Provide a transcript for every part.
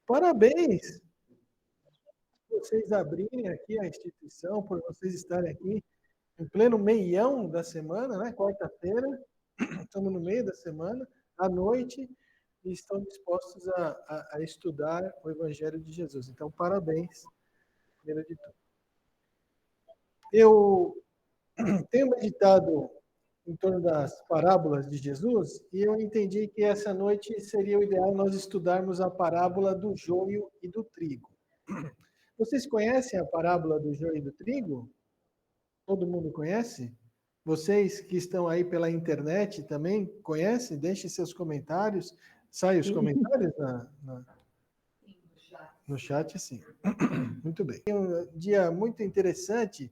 Parabéns por vocês abrirem aqui a instituição, por vocês estarem aqui em pleno meião da semana, né? Quarta-feira, estamos no meio da semana, à noite, e estão dispostos a estudar o Evangelho de Jesus. Então, parabéns, primeiro de tudo. Eu tenho meditado em torno das parábolas de Jesus e eu entendi que essa noite seria o ideal nós estudarmos a parábola do joio e do trigo. Vocês conhecem a parábola do joio e do trigo? Todo mundo conhece? Vocês que estão aí pela internet também conhecem? Deixem seus comentários. Sai os comentários no chat, sim. Muito bem. Um dia muito interessante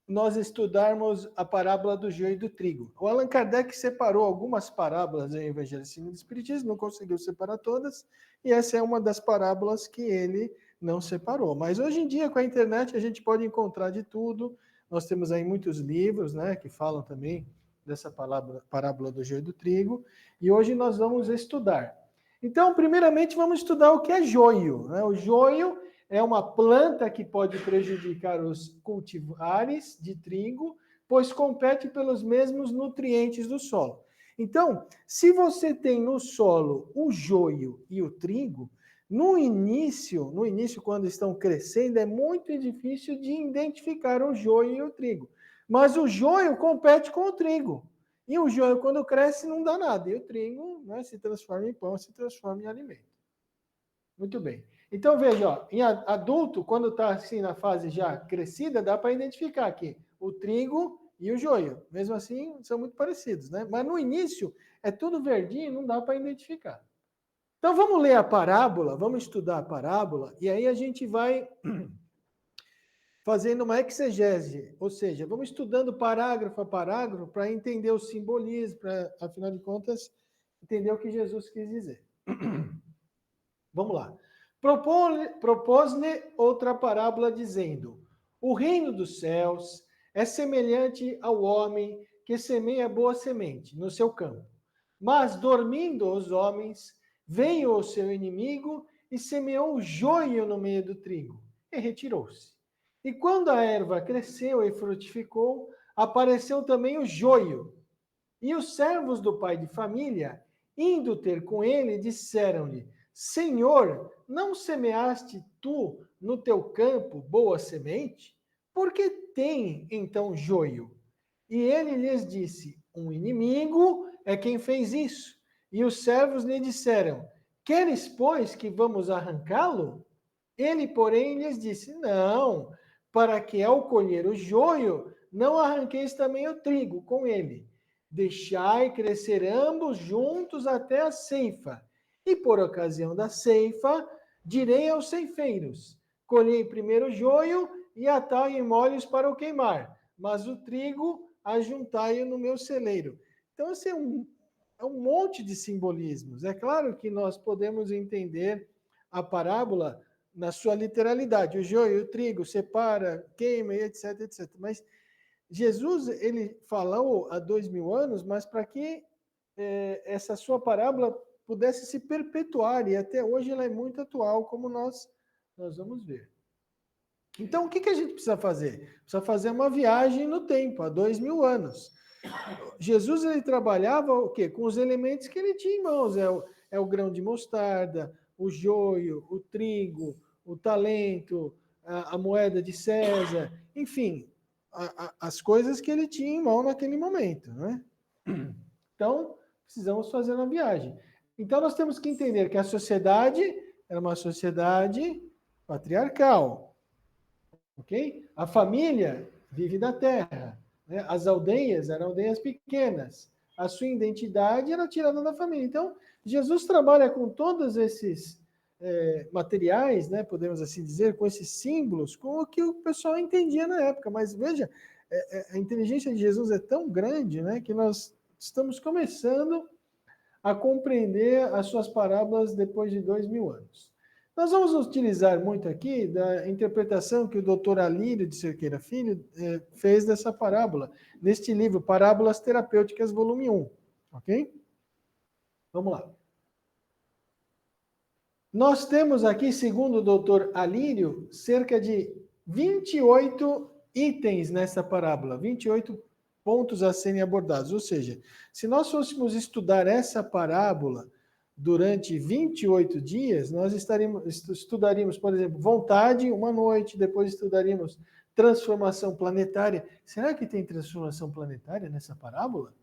nós estudarmos a parábola do joio e do trigo. O Allan Kardec separou algumas parábolas em Evangelho segundo o Espiritismo, não conseguiu separar todas, e essa é uma das parábolas que ele não separou. Mas hoje em dia, com a internet, a gente pode encontrar de tudo. Nós temos aí muitos livros, né, que falam também dessa parábola do joio e do trigo, e hoje nós vamos estudar. Então, primeiramente, vamos estudar o que é joio, né? O joio é uma planta que pode prejudicar os cultivares de trigo, pois compete pelos mesmos nutrientes do solo. Então, se você tem no solo o joio e o trigo, no início, quando estão crescendo, é muito difícil de identificar o joio e o trigo. Mas o joio compete com o trigo. E o joio, quando cresce, não dá nada. E o trigo, né, se transforma em pão, se transforma em alimento. Muito bem. Então, veja, ó, em adulto, quando está assim na fase já crescida, dá para identificar aqui o trigo e o joio. Mesmo assim, são muito parecidos, né? Mas no início, é tudo verdinho, não dá para identificar. Então, vamos ler a parábola, vamos estudar a parábola, e aí a gente vai fazendo uma exegese, ou seja, vamos estudando parágrafo a parágrafo para entender o simbolismo, para, afinal de contas, entender o que Jesus quis dizer. Vamos lá. Propôs-lhe outra parábola, dizendo: o reino dos céus é semelhante ao homem que semeia boa semente no seu campo. Mas, dormindo os homens, veio o seu inimigo e semeou o joio no meio do trigo, e retirou-se. E quando a erva cresceu e frutificou, apareceu também o joio. E os servos do pai de família, indo ter com ele, disseram-lhe: Senhor, não semeaste tu no teu campo boa semente? Por que tem então joio? E ele lhes disse: um inimigo é quem fez isso. E os servos lhe disseram: Queres, pois, que vamos arrancá-lo? Ele, porém, lhes disse: Não, para que ao colher o joio, não arranqueis também o trigo com ele. Deixai crescer ambos juntos até a ceifa. E por ocasião da ceifa, direi aos ceifeiros: colhei primeiro o joio e atai em molhos para o queimar, mas o trigo ajuntai-o no meu celeiro. Então, esse é um monte de simbolismos. É claro que nós podemos entender a parábola na sua literalidade. O joio e o trigo separa, queima, etc, etc. Mas Jesus, ele falou há 2000 anos, mas para que essa sua parábola pudesse se perpetuar, e até hoje ela é muito atual, como nós vamos ver. Então, o que a gente precisa fazer? Precisa fazer uma viagem no tempo, há 2000 anos. Jesus, ele trabalhava o quê? Com os elementos que ele tinha em mãos. É o grão de mostarda, o joio, o trigo, o talento, a moeda de César, enfim, as coisas que ele tinha em mão naquele momento, né? Então, precisamos fazer uma viagem. Então, nós temos que entender que a sociedade era uma sociedade patriarcal, ok? A família vive da terra, né? As aldeias eram aldeias pequenas. A sua identidade era tirada da família. Então, Jesus trabalha com todos esses materiais, né, podemos assim dizer, com esses símbolos, com o que o pessoal entendia na época. Mas veja, a inteligência de Jesus é tão grande, né, que nós estamos começando a compreender as suas parábolas depois de 2000 anos. Nós vamos utilizar muito aqui da interpretação que o doutor Alírio de Cerqueira Filho fez dessa parábola, neste livro, Parábolas Terapêuticas, volume 1. Ok? Vamos lá. Nós temos aqui, segundo o doutor Alírio, cerca de 28 itens nessa parábola, 28 pontos a serem abordados. Ou seja, se nós fôssemos estudar essa parábola durante 28 dias, nós estudaríamos, por exemplo, vontade uma noite, depois estudaríamos transformação planetária. Será que tem transformação planetária nessa parábola?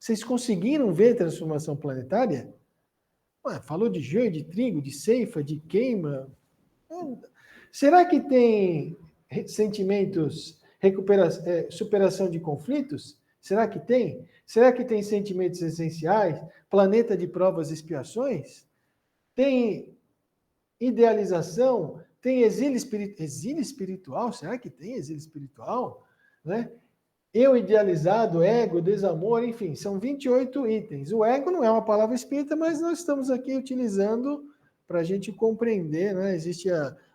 Vocês conseguiram ver transformação planetária? Ué, falou de joio, de trigo, de ceifa, de queima. Será que tem sentimentos, superação de conflitos? Será que tem? Será que tem sentimentos essenciais? Planeta de provas e expiações? Tem idealização? Tem exílio espiritual? Exílio espiritual? Será que tem exílio espiritual? Né? Eu idealizado, ego, desamor, enfim, são 28 itens. O ego não é uma palavra espírita, mas nós estamos aqui utilizando para a gente compreender, né? Existem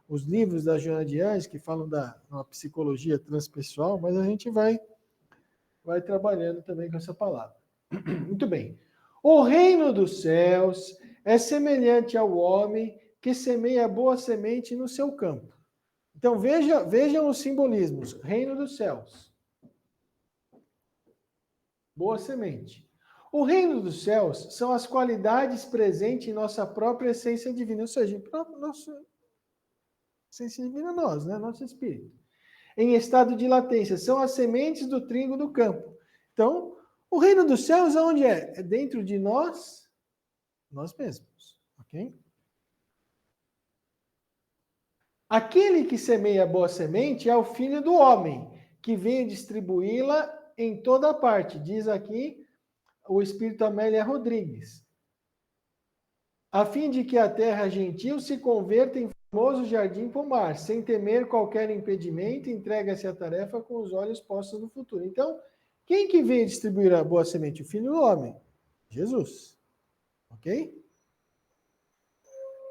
os livros da Joana de Anjos que falam da uma psicologia transpessoal, mas a gente vai trabalhando também com essa palavra. Muito bem. O reino dos céus é semelhante ao homem que semeia boa semente no seu campo. Então vejam os simbolismos. Reino dos céus. Boa semente. O reino dos céus são as qualidades presentes em nossa própria essência divina, ou seja, nossa essência divina nós, né? Nosso espírito. Em estado de latência, são as sementes do trigo do campo. Então, o reino dos céus aonde é? É dentro de nós mesmos, ok? Aquele que semeia a boa semente é o filho do homem, que veio distribuí-la em toda parte, diz aqui o Espírito Amélia Rodrigues, a fim de que a terra gentil se converta em famoso jardim pomar, sem temer qualquer impedimento, entrega-se à tarefa com os olhos postos no futuro. Então, quem que veio distribuir a boa semente? O Filho do Homem, Jesus. Ok?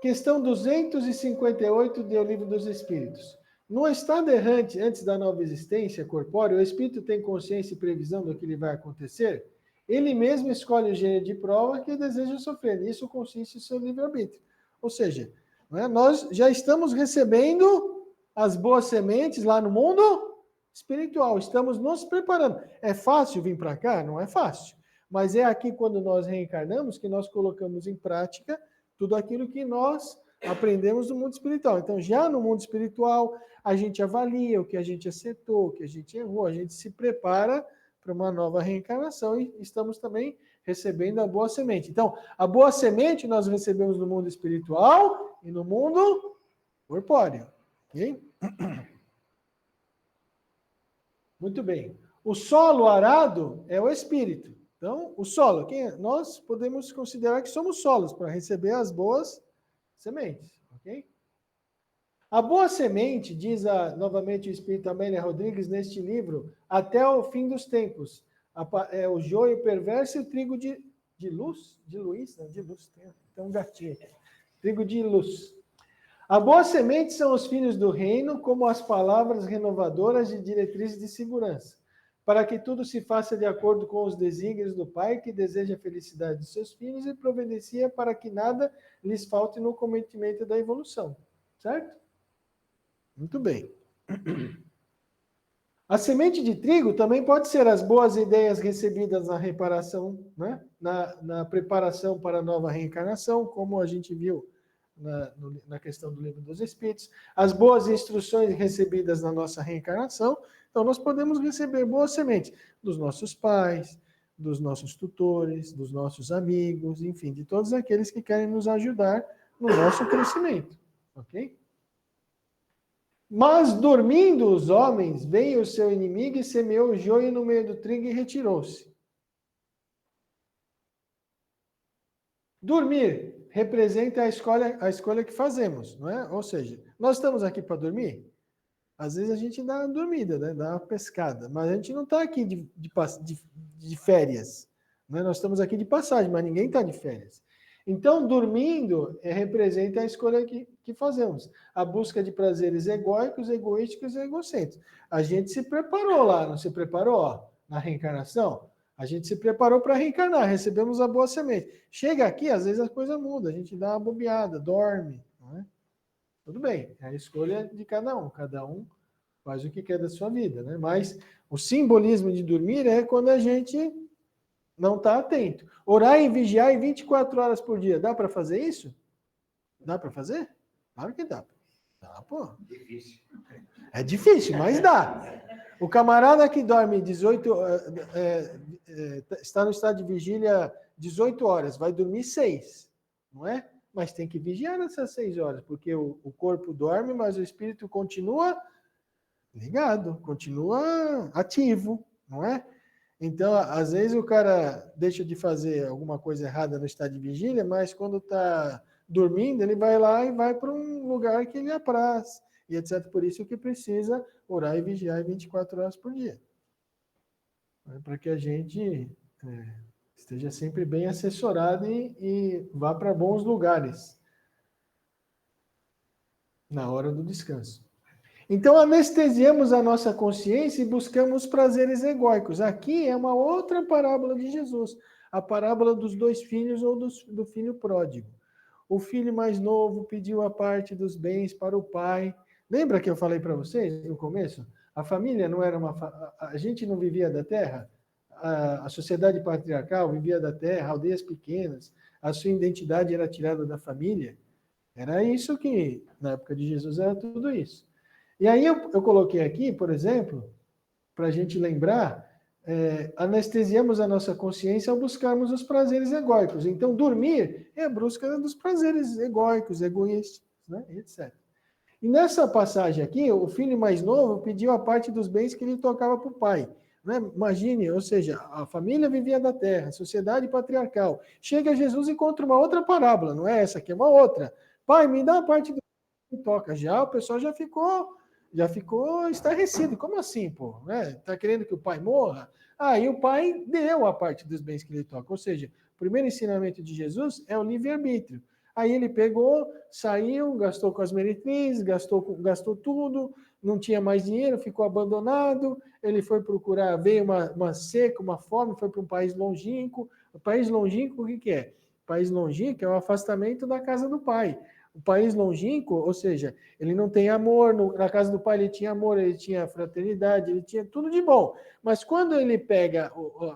Questão 258 do Livro dos Espíritos. No estado errante, antes da nova existência corpórea, o espírito tem consciência e previsão do que lhe vai acontecer? Ele mesmo escolhe o gênero de prova que deseja sofrer. Nisso consiste o seu livre-arbítrio. Ou seja, nós já estamos recebendo as boas sementes lá no mundo espiritual. Estamos nos preparando. É fácil vir para cá? Não é fácil. Mas é aqui, quando nós reencarnamos, que nós colocamos em prática tudo aquilo que nós aprendemos no mundo espiritual. Então, já no mundo espiritual, a gente avalia o que a gente acertou, o que a gente errou, a gente se prepara para uma nova reencarnação e estamos também recebendo a boa semente. Então, a boa semente nós recebemos no mundo espiritual e no mundo corpóreo. Ok? Muito bem. O solo arado é o espírito. Então, o solo, nós podemos considerar que somos solos para receber as boas sementes, ok? A boa semente, diz novamente o Espírito Amélia Rodrigues neste livro, até o fim dos tempos, é o joio perverso e o trigo de luz, de luz, não, de luz, tem um gatinho aqui, trigo de luz. A boa semente são os filhos do reino, como as palavras renovadoras de diretrizes de segurança, para que tudo se faça de acordo com os desígnios do Pai, que deseja a felicidade de seus filhos e providencia para que nada lhes falte no cometimento da evolução. Certo? Muito bem. A semente de trigo também pode ser as boas ideias recebidas na reparação, né? na preparação para a nova reencarnação, como a gente viu na questão do Livro dos Espíritos, as boas instruções recebidas na nossa reencarnação. Então, nós podemos receber boas sementes dos nossos pais, dos nossos tutores, dos nossos amigos, enfim, de todos aqueles que querem nos ajudar no nosso crescimento. Ok? Mas, dormindo os homens, veio o seu inimigo e semeou o joio no meio do trigo e retirou-se. Dormir representa a escolha que fazemos, não é? Ou seja, nós estamos aqui para dormir? Às vezes a gente dá uma dormida, né? Dá uma pescada, mas a gente não está aqui de férias. Né? Nós estamos aqui de passagem, mas ninguém está de férias. Então, dormindo representa a escolha que fazemos. A busca de prazeres egóicos, egoísticos e egocêntricos. A gente se preparou lá, não se preparou? Ó, na reencarnação? A gente se preparou para reencarnar, recebemos a boa semente. Chega aqui, às vezes a coisa muda, a gente dá uma bobeada, dorme, Tudo bem, é a escolha de cada um faz o que quer da sua vida, né? Mas o simbolismo de dormir é quando a gente não está atento. Orar e vigiar em 24 horas por dia, dá para fazer isso? Dá para fazer? Claro que dá. Dá, pô. Difícil. É difícil, mas dá. O camarada que dorme 18, está no estado de vigília 18 horas, vai dormir 6, não é? Mas tem que vigiar nessas 6 horas, porque o corpo dorme, mas o espírito continua ligado, continua ativo, não é? Então, às vezes o cara deixa de fazer alguma coisa errada no estado de vigília, mas quando está dormindo, ele vai lá e vai para um lugar que ele apraz, e etc. Por isso que precisa orar e vigiar 24 horas por dia. Para que a gente esteja sempre bem assessorado e vá para bons lugares na hora do descanso. Então, anestesiamos a nossa consciência e buscamos prazeres egóicos. Aqui é uma outra parábola de Jesus, a parábola dos 2 filhos ou do filho pródigo. O filho mais novo pediu a parte dos bens para o pai. Lembra que eu falei para vocês no começo? A família não era a gente não vivia da terra, a sociedade patriarcal vivia da terra, aldeias pequenas, a sua identidade era tirada da família. Era isso que, na época de Jesus, era tudo isso. E aí eu coloquei aqui, por exemplo, para a gente lembrar, anestesiamos a nossa consciência ao buscarmos os prazeres egóicos. Então, dormir é a busca dos prazeres egóicos, egoístas, né? etc. E nessa passagem aqui, o filho mais novo pediu a parte dos bens que lhe tocava para o pai. Né? Imagine, ou seja, a família vivia da terra, a sociedade patriarcal. Chega Jesus e encontra uma outra parábola, não é essa aqui, é uma outra. Pai, me dá a parte do que toca. Já o pessoal já ficou estarrecido. Como assim, pô? Tá querendo que o pai morra? E o pai deu a parte dos bens que lhe toca. Ou seja, o primeiro ensinamento de Jesus é o livre-arbítrio. Aí ele pegou, saiu, gastou com as meretrizes, gastou tudo, não tinha mais dinheiro, ficou abandonado. Ele foi procurar, veio uma seca, uma fome, foi para um país longínquo. O país longínquo, o que é? O país longínquo é o afastamento da casa do pai. O país longínquo, ou seja, ele não tem amor, na casa do pai ele tinha amor, ele tinha fraternidade, ele tinha tudo de bom. Mas quando ele pega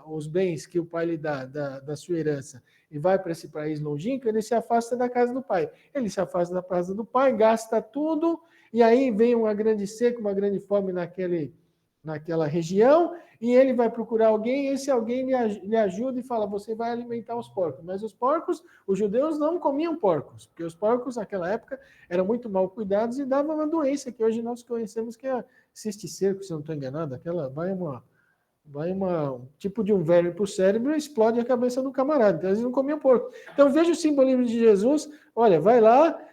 os bens que o pai lhe dá, da sua herança, e vai para esse país longínquo, ele se afasta da casa do pai. Ele se afasta da casa do pai, gasta tudo, e aí vem uma grande seca, uma grande fome naquela região, e ele vai procurar alguém, e esse alguém lhe ajuda e fala, você vai alimentar os porcos. Mas os porcos, os judeus não comiam porcos, porque os porcos naquela época eram muito mal cuidados e davam uma doença que hoje nós conhecemos que é a cisticerco, se eu não estou enganado, aquela um tipo de um verme para o cérebro e explode a cabeça do camarada. Então, eles não comiam porco. Então, veja o simbolismo de Jesus. Olha, vai lá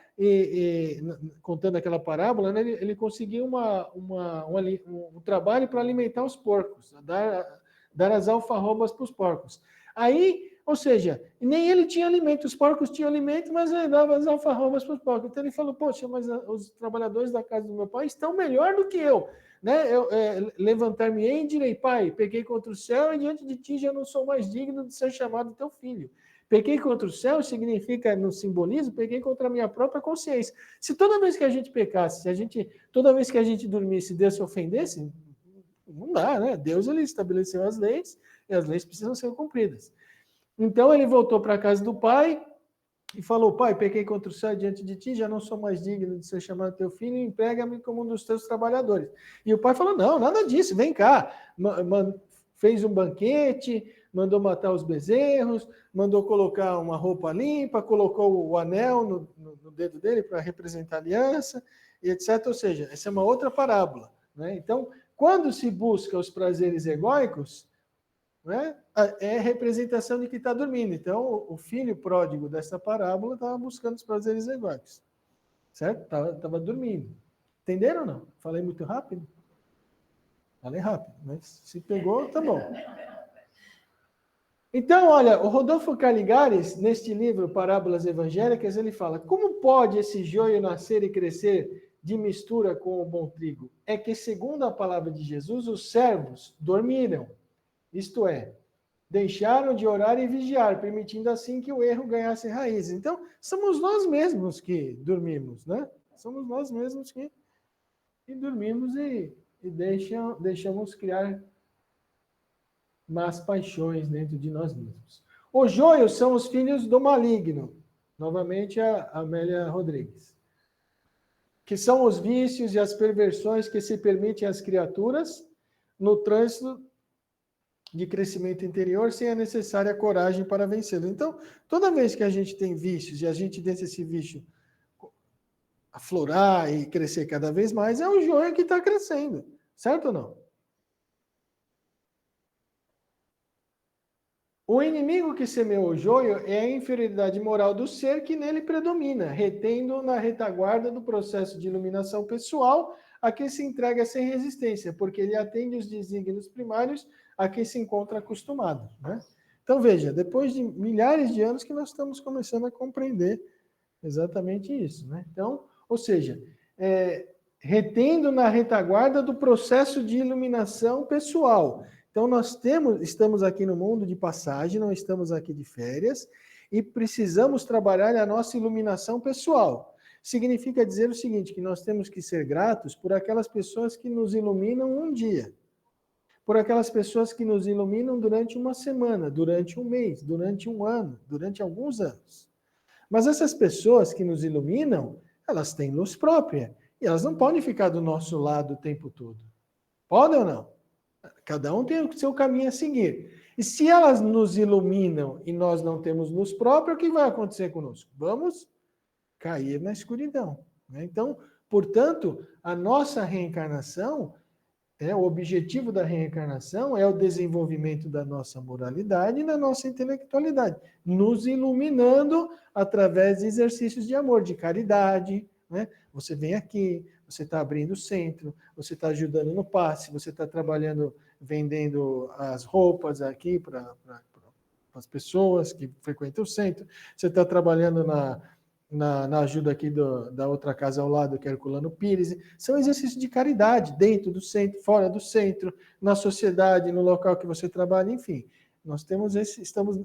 contando aquela parábola, né, ele conseguiu um trabalho para alimentar os porcos, dar as alfarrobas para os porcos. Aí, ou seja, nem ele tinha alimento, os porcos tinham alimento, mas ele dava as alfarrobas para os porcos. Então ele falou, poxa, mas os trabalhadores da casa do meu pai estão melhor do que eu. Né? Levantar-me-ei e direi, pai, pequei contra o céu e diante de ti já não sou mais digno de ser chamado teu filho. Pequei contra o céu significa, no simbolismo, pequei contra a minha própria consciência. Se toda vez que a gente pecasse, toda vez que a gente dormisse, Deus se ofendesse, não dá, né? Deus ele estabeleceu as leis e as leis precisam ser cumpridas. Então ele voltou para a casa do pai e falou, pai, pequei contra o céu diante de ti, já não sou mais digno de ser chamado teu filho, emprega-me como um dos teus trabalhadores. E o pai falou, não, nada disso, vem cá. Fez um banquete, mandou matar os bezerros, mandou colocar uma roupa limpa, colocou o anel no dedo dele para representar a aliança, e etc. Ou seja, essa é uma outra parábola. Né? Então, quando se busca os prazeres egóicos, né, é representação de que está dormindo. Então, o filho pródigo dessa parábola estava buscando os prazeres egóicos. Certo? Estava dormindo. Entenderam ou não? Falei muito rápido? Falei rápido, mas se pegou, tá bom. Então, olha, o Rodolfo Caligares, neste livro Parábolas Evangélicas, ele fala, como pode esse joio nascer e crescer de mistura com o bom trigo? É que, segundo a palavra de Jesus, os servos dormiram, isto é, deixaram de orar e vigiar, permitindo assim que o erro ganhasse raízes. Então, somos nós mesmos que dormimos, né? Somos nós mesmos que dormimos e deixamos criar más paixões dentro de nós mesmos. Os joios são os filhos do maligno. Novamente, a Amélia Rodrigues. Que são os vícios e as perversões que se permitem às criaturas no trânsito de crescimento interior sem a necessária coragem para vencê-lo. Então, toda vez que a gente tem vícios e a gente deixa esse vício aflorar e crescer cada vez mais, é o joio que está crescendo. Certo ou não? O inimigo que semeou o joio é a inferioridade moral do ser que nele predomina, retendo na retaguarda do processo de iluminação pessoal a que se entrega sem resistência, porque ele atende os desígnios primários a que se encontra acostumado. Né? Então, veja, depois de milhares de anos que nós estamos começando a compreender exatamente isso. Né? Então, ou seja, retendo na retaguarda do processo de iluminação pessoal. Então, estamos aqui no mundo de passagem, não estamos aqui de férias, e precisamos trabalhar a nossa iluminação pessoal. Significa dizer o seguinte, que nós temos que ser gratos por aquelas pessoas que nos iluminam um dia, por aquelas pessoas que nos iluminam durante uma semana, durante um mês, durante um ano, durante alguns anos. Mas essas pessoas que nos iluminam, elas têm luz própria, e elas não podem ficar do nosso lado o tempo todo. Podem ou não? Cada um tem o seu caminho a seguir. E se elas nos iluminam e nós não temos luz própria, o que vai acontecer conosco? Vamos cair na escuridão. Né? Então, portanto, a nossa reencarnação, o objetivo da reencarnação é o desenvolvimento da nossa moralidade e da nossa intelectualidade, nos iluminando através de exercícios de amor, de caridade. Né? Você vem aqui, você está abrindo o centro, você está ajudando no passe, você está trabalhando, vendendo as roupas aqui para as pessoas que frequentam o centro, você está trabalhando na ajuda aqui da outra casa ao lado, que é Herculano Pires. São exercícios de caridade, dentro do centro, fora do centro, na sociedade, no local que você trabalha, enfim. Nós estamos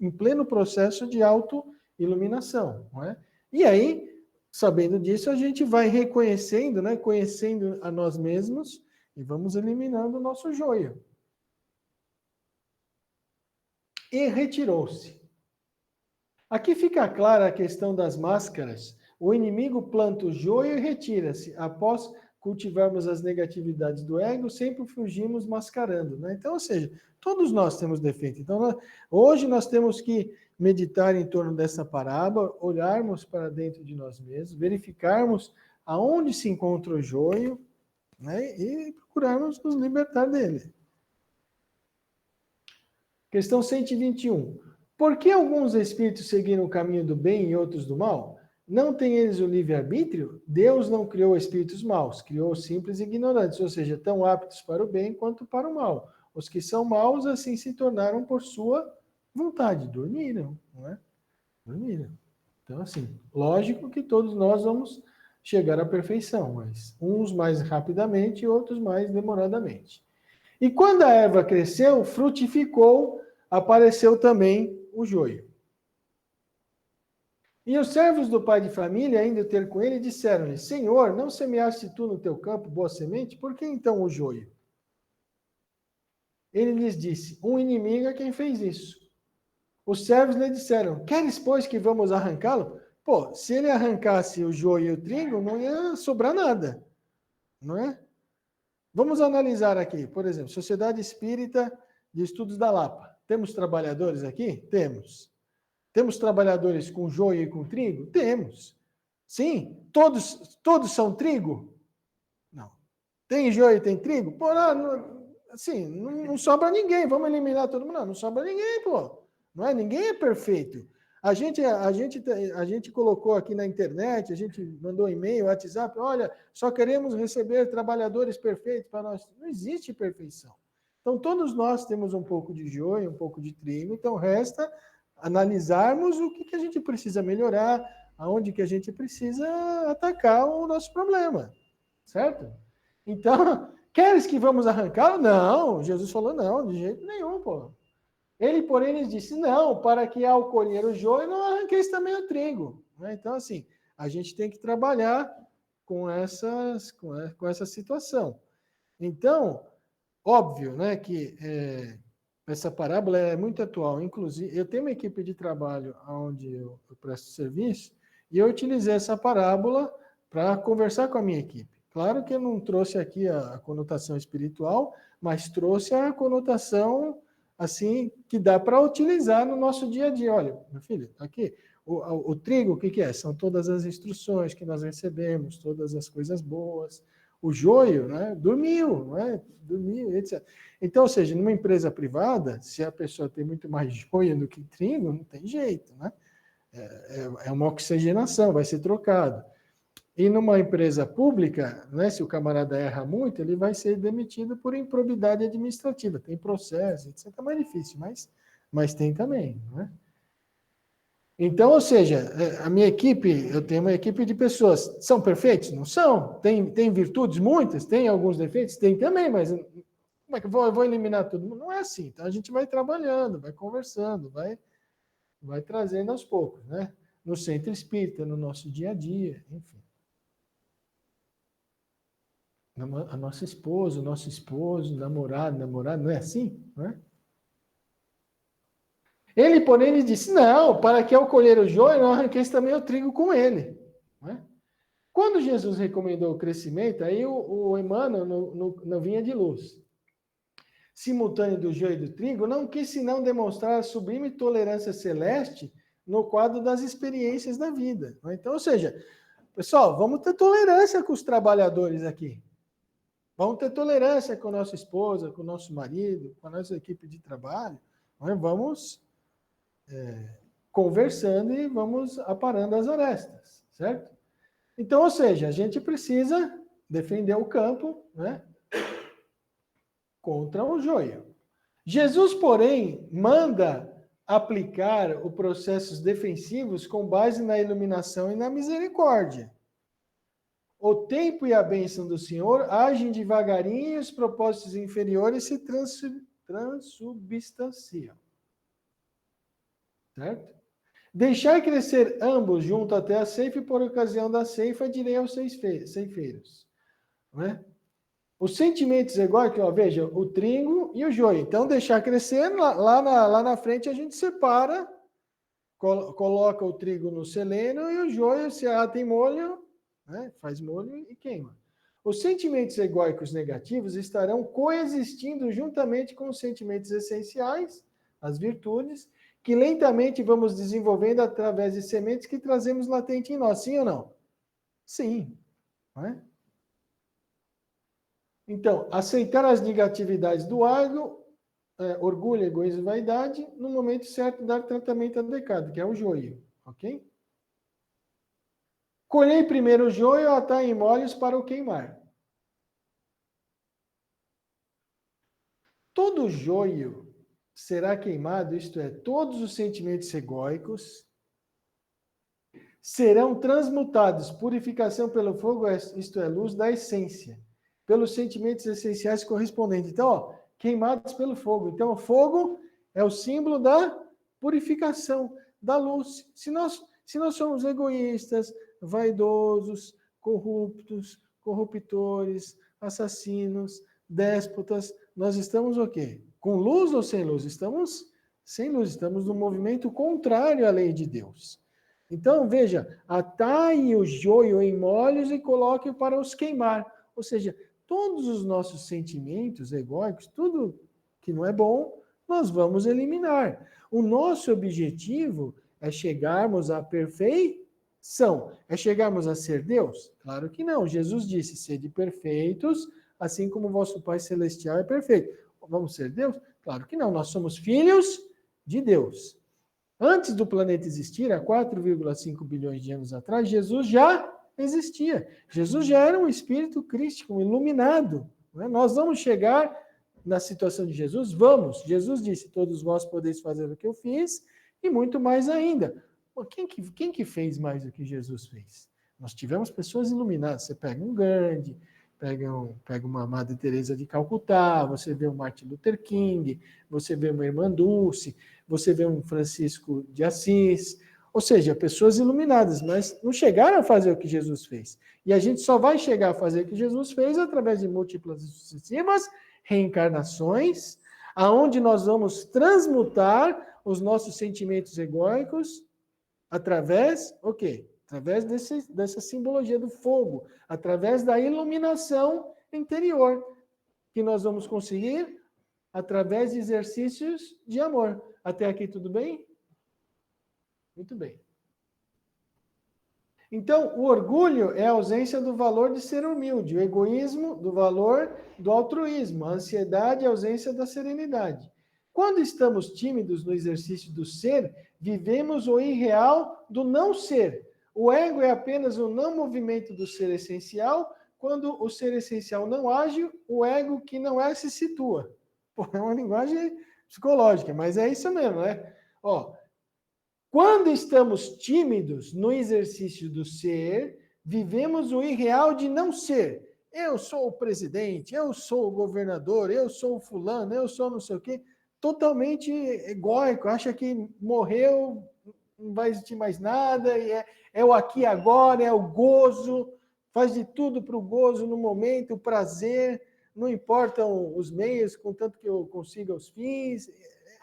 em pleno processo de auto-iluminação. Não é? E aí, sabendo disso, a gente vai reconhecendo, né, conhecendo a nós mesmos e vamos eliminando o nosso joio. E retirou-se. Aqui fica clara a questão das máscaras. O inimigo planta o joio e retira-se. Após cultivarmos as negatividades do ego, sempre fugimos mascarando. Né? Então, ou seja, todos nós temos defeito. Então, hoje nós temos que meditar em torno dessa parábola, olharmos para dentro de nós mesmos, verificarmos aonde se encontra o joio, né, e procurarmos nos libertar dele. Questão 121. Por que alguns espíritos seguiram o caminho do bem e outros do mal? Não têm eles o livre-arbítrio? Deus não criou espíritos maus, criou simples e ignorantes, ou seja, tão aptos para o bem quanto para o mal. Os que são maus, assim se tornaram por sua vontade. Dormiram, não é? Dormiram. Então, assim, lógico que todos nós vamos chegar à perfeição, mas uns mais rapidamente e outros mais demoradamente. E quando a erva cresceu, frutificou, apareceu também o joio. E os servos do pai de família, indo ter com ele, disseram-lhe: Senhor, não semeaste tu no teu campo boa semente? Por que então o joio? Ele lhes disse: um inimigo é quem fez isso. Os servos lhe disseram: queres, pois, que vamos arrancá-lo? Pô, se ele arrancasse o joio e o trigo, não ia sobrar nada, não é? Vamos analisar aqui, por exemplo, Sociedade Espírita de Estudos da Lapa. Temos trabalhadores aqui? Temos. Temos trabalhadores com joio e com trigo? Temos. Sim. Todos são trigo? Não. Tem joio e tem trigo? Pô, não sobra ninguém. Vamos eliminar todo mundo? Não sobra ninguém, pô. Não é? Ninguém é perfeito. A gente colocou aqui na internet, a gente mandou e-mail, WhatsApp, olha, só queremos receber trabalhadores perfeitos para nós. Não existe perfeição. Então, todos nós temos um pouco de joio, um pouco de trigo, então resta analisarmos o que a gente precisa melhorar, aonde que a gente precisa atacar o nosso problema, certo? Então, queres que vamos arrancá-lo? Não, Jesus falou não, de jeito nenhum, pô. Ele, porém, lhes disse, não, para que ao colher o joio, não arranqueis também o trigo. Né? Então, assim, a gente tem que trabalhar com essa situação. Então, óbvio, né, que essa parábola é muito atual. Inclusive, eu tenho uma equipe de trabalho onde eu presto serviço e eu utilizei essa parábola para conversar com a minha equipe. Claro que eu não trouxe aqui a conotação espiritual, mas trouxe a conotação assim que dá para utilizar no nosso dia a dia. Olha, meu filho, aqui o trigo, o que é? São todas as instruções que nós recebemos, todas as coisas boas. O joio, né? Dormiu, etc. Então, ou seja, numa empresa privada, se a pessoa tem muito mais joio do que trigo, não tem jeito, né? É uma oxigenação, vai ser trocado. E numa empresa pública, né, se o camarada erra muito, ele vai ser demitido por improbidade administrativa. Tem processo, etc. É mais difícil, mas tem também, né? Então, ou seja, a minha equipe, eu tenho uma equipe de pessoas, são perfeitos? Não são. Tem virtudes? Muitas. Tem alguns defeitos? Tem também, mas como é que eu vou eliminar todo mundo? Não é assim. Então, a gente vai trabalhando, vai conversando, vai trazendo aos poucos, né? No centro espírita, no nosso dia a dia, enfim. A nossa esposa, o nosso esposo, namorado, não é assim? Não é? Ele, porém, lhe disse, não, para que ao colher o joio, não arranqueis também o trigo com ele. Não é? Quando Jesus recomendou o crescimento, aí o Emmanuel, no Vinha de Luz, simultâneo do joio e do trigo, não quis senão demonstrar a sublime tolerância celeste no quadro das experiências da vida. Não é? Então, ou seja, pessoal, vamos ter tolerância com os trabalhadores aqui. Vamos ter tolerância com a nossa esposa, com o nosso marido, com a nossa equipe de trabalho. Não é? Vamos conversando e vamos aparando as arestas, certo? Então, ou seja, a gente precisa defender o campo, né, contra o joio. Jesus, porém, manda aplicar os processos defensivos com base na iluminação e na misericórdia. O tempo e a bênção do Senhor agem devagarinho e os propósitos inferiores se transubstanciam. Certo? Deixar crescer ambos junto até a ceifa e por ocasião da ceifa direi aos ceifeiros. Não é? Os sentimentos egóicos, ó, veja, o trigo e o joio. Então, deixar crescer, lá na frente a gente separa, coloca o trigo no seleno e o joio, se tem molho, né, faz molho e queima. Os sentimentos egóicos negativos estarão coexistindo juntamente com os sentimentos essenciais, as virtudes, que lentamente vamos desenvolvendo através de sementes que trazemos latente em nós. Sim ou não? Sim. Não é? Então, aceitar as negatividades do ego, orgulho, egoísmo e vaidade, no momento certo dar tratamento adequado, que é o joio, ok? Colhei primeiro o joio, atar em molhos para o queimar. Todo joio será queimado, isto é, todos os sentimentos egóicos serão transmutados, purificação pelo fogo, isto é, luz da essência, pelos sentimentos essenciais correspondentes. Então, ó, queimados pelo fogo. Então, o fogo é o símbolo da purificação, da luz. Se nós somos egoístas, vaidosos, corruptos, corruptores, assassinos, déspotas, nós estamos o quê? Com luz ou sem luz? Estamos sem luz, estamos no movimento contrário à lei de Deus. Então, veja, atai o joio em molhos e coloque-o para os queimar. Ou seja, todos os nossos sentimentos egóicos, tudo que não é bom, nós vamos eliminar. O nosso objetivo é chegarmos à perfeição. É chegarmos a ser Deus? Claro que não. Jesus disse, sede perfeitos, assim como o vosso Pai Celestial é perfeito. Vamos ser Deus? Claro que não. Nós somos filhos de Deus. Antes do planeta existir, há 4,5 bilhões de anos atrás, Jesus já existia. Jesus já era um espírito crístico, um iluminado. Né? Nós vamos chegar na situação de Jesus? Vamos. Jesus disse, todos vós podeis fazer o que eu fiz e muito mais ainda. Pô, quem que fez mais do que Jesus fez? Nós tivemos pessoas iluminadas. Você pega um Gandhi, pega uma Madre Teresa de Calcutá, você vê um Martin Luther King, você vê uma Irmã Dulce, você vê um Francisco de Assis. Ou seja, pessoas iluminadas, mas não chegaram a fazer o que Jesus fez. E a gente só vai chegar a fazer o que Jesus fez através de múltiplas e sucessivas reencarnações, aonde nós vamos transmutar os nossos sentimentos egóicos através, o quê? Através dessa simbologia do fogo, através da iluminação interior, que nós vamos conseguir através de exercícios de amor. Até aqui tudo bem? Muito bem. Então, o orgulho é a ausência do valor de ser humilde, o egoísmo do valor do altruísmo, a ansiedade é a ausência da serenidade. Quando estamos tímidos no exercício do ser, vivemos o irreal do não ser. O ego é apenas o não movimento do ser essencial. Quando o ser essencial não age, o ego que não é se situa. Pô, é uma linguagem psicológica, mas é isso mesmo, né? Ó, quando estamos tímidos no exercício do ser, vivemos o irreal de não ser. Eu sou o presidente, eu sou o governador, eu sou o fulano, eu sou não sei o quê. Totalmente egóico, acha que morreu, não vai existir mais nada, é o aqui e agora, é o gozo, faz de tudo para o gozo no momento, o prazer, não importam os meios, contanto que eu consiga os fins.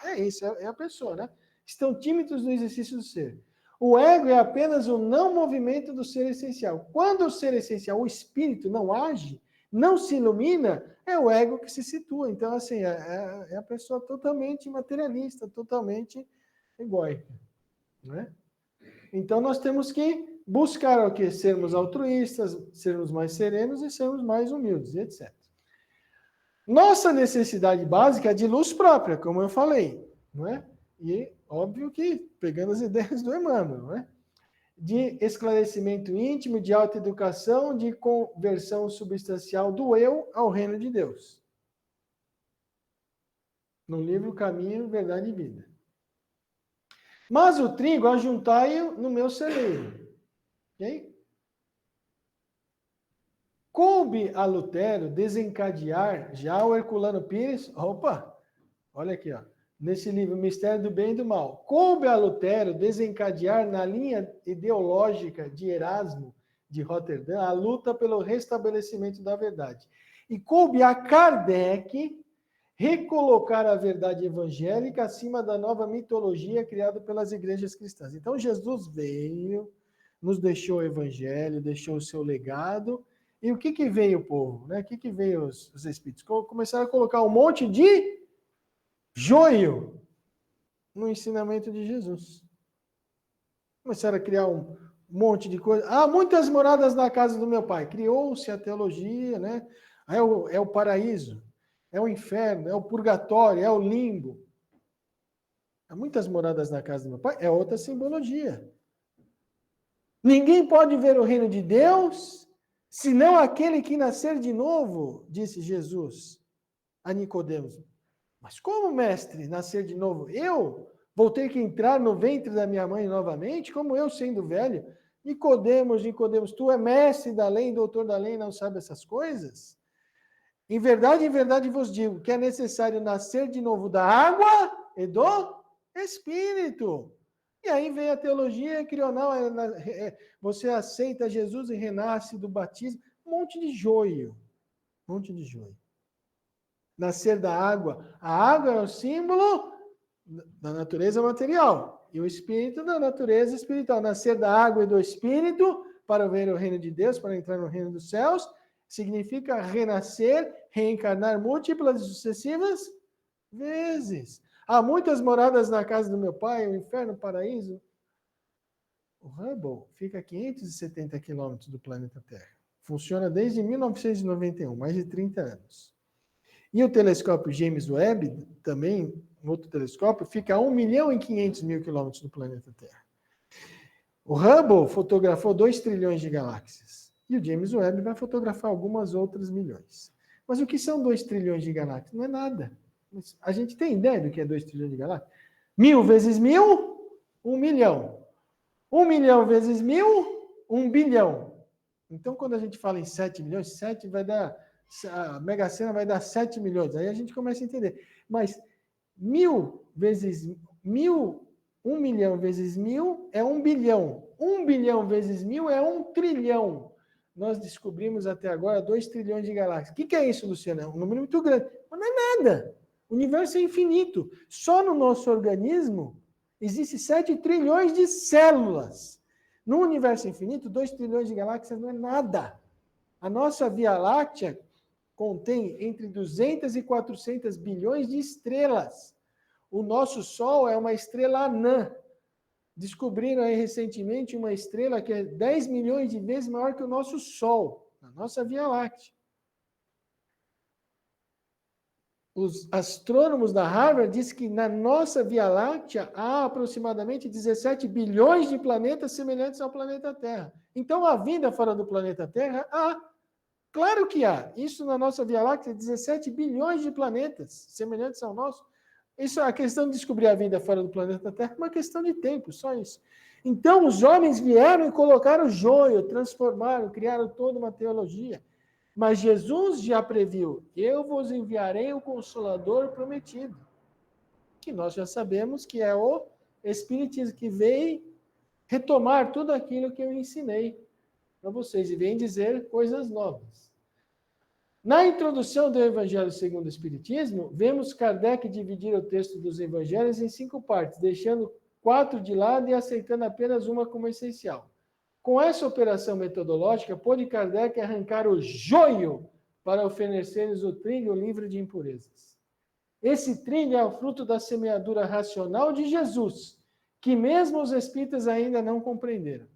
É isso, é a pessoa, né? Estão tímidos no exercício do ser. O ego é apenas o não movimento do ser essencial. Quando o ser essencial, o espírito, não age, não se ilumina, é o ego que se situa. Então, assim, é a pessoa totalmente materialista, totalmente egóica. Né? Então, nós temos que buscar o quê? Sermos altruístas, sermos mais serenos e sermos mais humildes, etc. Nossa necessidade básica é de luz própria, como eu falei, não é? E óbvio que pegando as ideias do Emmanuel, não é? De esclarecimento íntimo, de autoeducação, de conversão substancial do eu ao reino de Deus. No livro Caminho, Verdade e Vida. Mas o trigo ajuntai-o no meu celeiro. Ok? Coube a Lutero desencadear já o Herculano Pires. Opa! Olha aqui, ó. Nesse livro, Mistério do Bem e do Mal. Coube a Lutero desencadear na linha ideológica de Erasmo de Roterdã a luta pelo restabelecimento da verdade. E coube a Kardec recolocar a verdade evangélica acima da nova mitologia criada pelas igrejas cristãs. Então, Jesus veio, nos deixou o evangelho, deixou o seu legado. E o que veio o povo? Né? O que veio os espíritos? Começaram a colocar um monte de joio no ensinamento de Jesus. Começaram a criar um monte de coisa. Ah, muitas moradas na casa do meu pai. Criou-se a teologia, né? É o paraíso, é o inferno, é o purgatório, é o limbo. Há muitas moradas na casa do meu pai. É outra simbologia. Ninguém pode ver o reino de Deus senão aquele que nascer de novo, disse Jesus a Nicodemos. Mas como, mestre, nascer de novo? Eu vou ter que entrar no ventre da minha mãe novamente? Como eu, sendo velho? Nicodemos, tu é mestre da lei, doutor da lei, não sabe essas coisas? Em verdade vos digo que é necessário nascer de novo da água e do Espírito. E aí vem a teologia crional, você aceita Jesus e renasce do batismo, um monte de joio. Um monte de joio. Nascer da água. A água é o símbolo da natureza material e o espírito da natureza espiritual. Nascer da água e do espírito para ver o reino de Deus, para entrar no reino dos céus, significa renascer, reencarnar múltiplas e sucessivas vezes. Há muitas moradas na casa do meu pai, o inferno, o paraíso. O Hubble fica a 570 quilômetros do planeta Terra. Funciona desde 1991, mais de 30 anos. E o telescópio James Webb, também, outro telescópio, fica a 1.500.000 quilômetros do planeta Terra. O Hubble fotografou 2 trilhões de galáxias. E o James Webb vai fotografar algumas outras milhões. Mas o que são 2 trilhões de galáxias? Não é nada. A gente tem ideia do que é 2 trilhões de galáxias? 1.000 vezes 1.000, 1 milhão. 1 milhão vezes 1.000, 1 bilhão. Então, quando a gente fala em 7 milhões, 7 vai dar... A Mega Sena vai dar 7 milhões. Aí a gente começa a entender. Mas 1.000 vezes 1.000 1 milhão vezes 1000 é 1 bilhão. 1 bilhão vezes 1000 é 1 trilhão. Nós descobrimos até agora 2 trilhões de galáxias. O que é isso, Luciano? É um número muito grande. Mas não é nada. O universo é infinito. Só no nosso organismo existem 7 trilhões de células. No universo infinito, 2 trilhões de galáxias não é nada. A nossa Via Láctea contém entre 200 e 400 bilhões de estrelas. O nosso Sol é uma estrela anã. Descobriram aí recentemente uma estrela que é 10 milhões de vezes maior que o nosso Sol, a nossa Via Láctea. Os astrônomos da Harvard dizem que na nossa Via Láctea há aproximadamente 17 bilhões de planetas semelhantes ao planeta Terra. Então, há vida fora do planeta Terra? Há. Claro que há. Isso na nossa Via Láctea, 17 bilhões de planetas semelhantes ao nosso. Isso, a questão de descobrir a vida fora do planeta Terra é uma questão de tempo, só isso. Então, os homens vieram e colocaram joio, transformaram, criaram toda uma teologia. Mas Jesus já previu, eu vos enviarei o Consolador prometido. Que nós já sabemos que é o Espiritismo, que veio retomar tudo aquilo que eu ensinei para vocês e vem dizer coisas novas. Na introdução do Evangelho segundo o Espiritismo, vemos Kardec dividir o texto dos Evangelhos em 5 partes, deixando 4 de lado e aceitando apenas uma como essencial. Com essa operação metodológica, pôde Kardec arrancar o joio para oferecer-lhes o trigo livre de impurezas. Esse trigo é o fruto da semeadura racional de Jesus, que mesmo os espíritas ainda não compreenderam.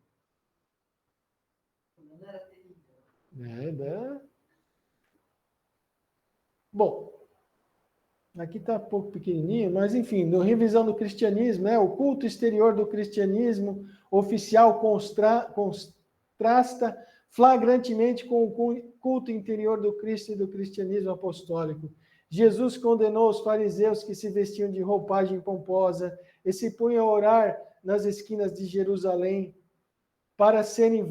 Bom, aqui está um pouco pequenininho, mas enfim, no Revisão do Cristianismo, né, o culto exterior do cristianismo oficial contrasta flagrantemente com o culto interior do Cristo e do cristianismo apostólico. Jesus condenou os fariseus que se vestiam de roupagem pomposa e se punham a orar nas esquinas de Jerusalém para serem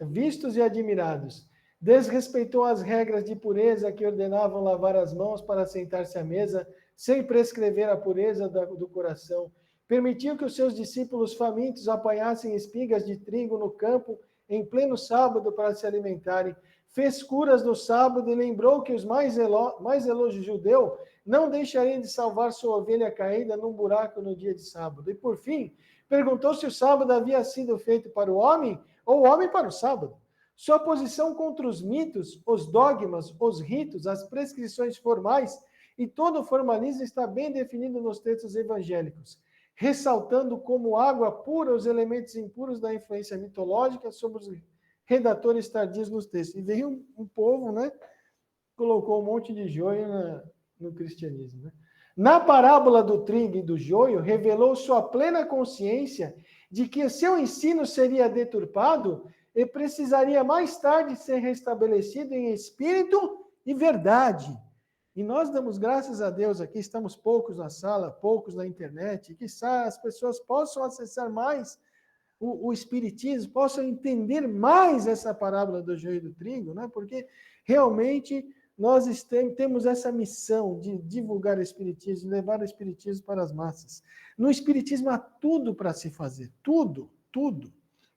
vistos e admirados. Desrespeitou as regras de pureza que ordenavam lavar as mãos para sentar-se à mesa, sem prescrever a pureza do coração. Permitiu que os seus discípulos famintos apanhassem espigas de trigo no campo em pleno sábado para se alimentarem. Fez curas no sábado e lembrou que os mais zelosos judeus não deixariam de salvar sua ovelha caída num buraco no dia de sábado. E por fim, perguntou se o sábado havia sido feito para o homem ou o homem para o sábado. Sua posição contra os mitos, os dogmas, os ritos, as prescrições formais e todo o formalismo está bem definido nos textos evangélicos, ressaltando como água pura os elementos impuros da influência mitológica sobre os redatores tardios nos textos. E veio um povo, né, colocou um monte de joio no cristianismo. Né? Na parábola do trigo e do joio, revelou sua plena consciência de que seu ensino seria deturpado e precisaria mais tarde ser restabelecido em espírito e verdade. E nós damos graças a Deus aqui, estamos poucos na sala, poucos na internet, que as pessoas possam acessar mais o espiritismo, possam entender mais essa parábola do joio e do trigo, né? Porque realmente nós temos essa missão de divulgar o espiritismo, levar o espiritismo para as massas. No espiritismo há tudo para se fazer, tudo, tudo.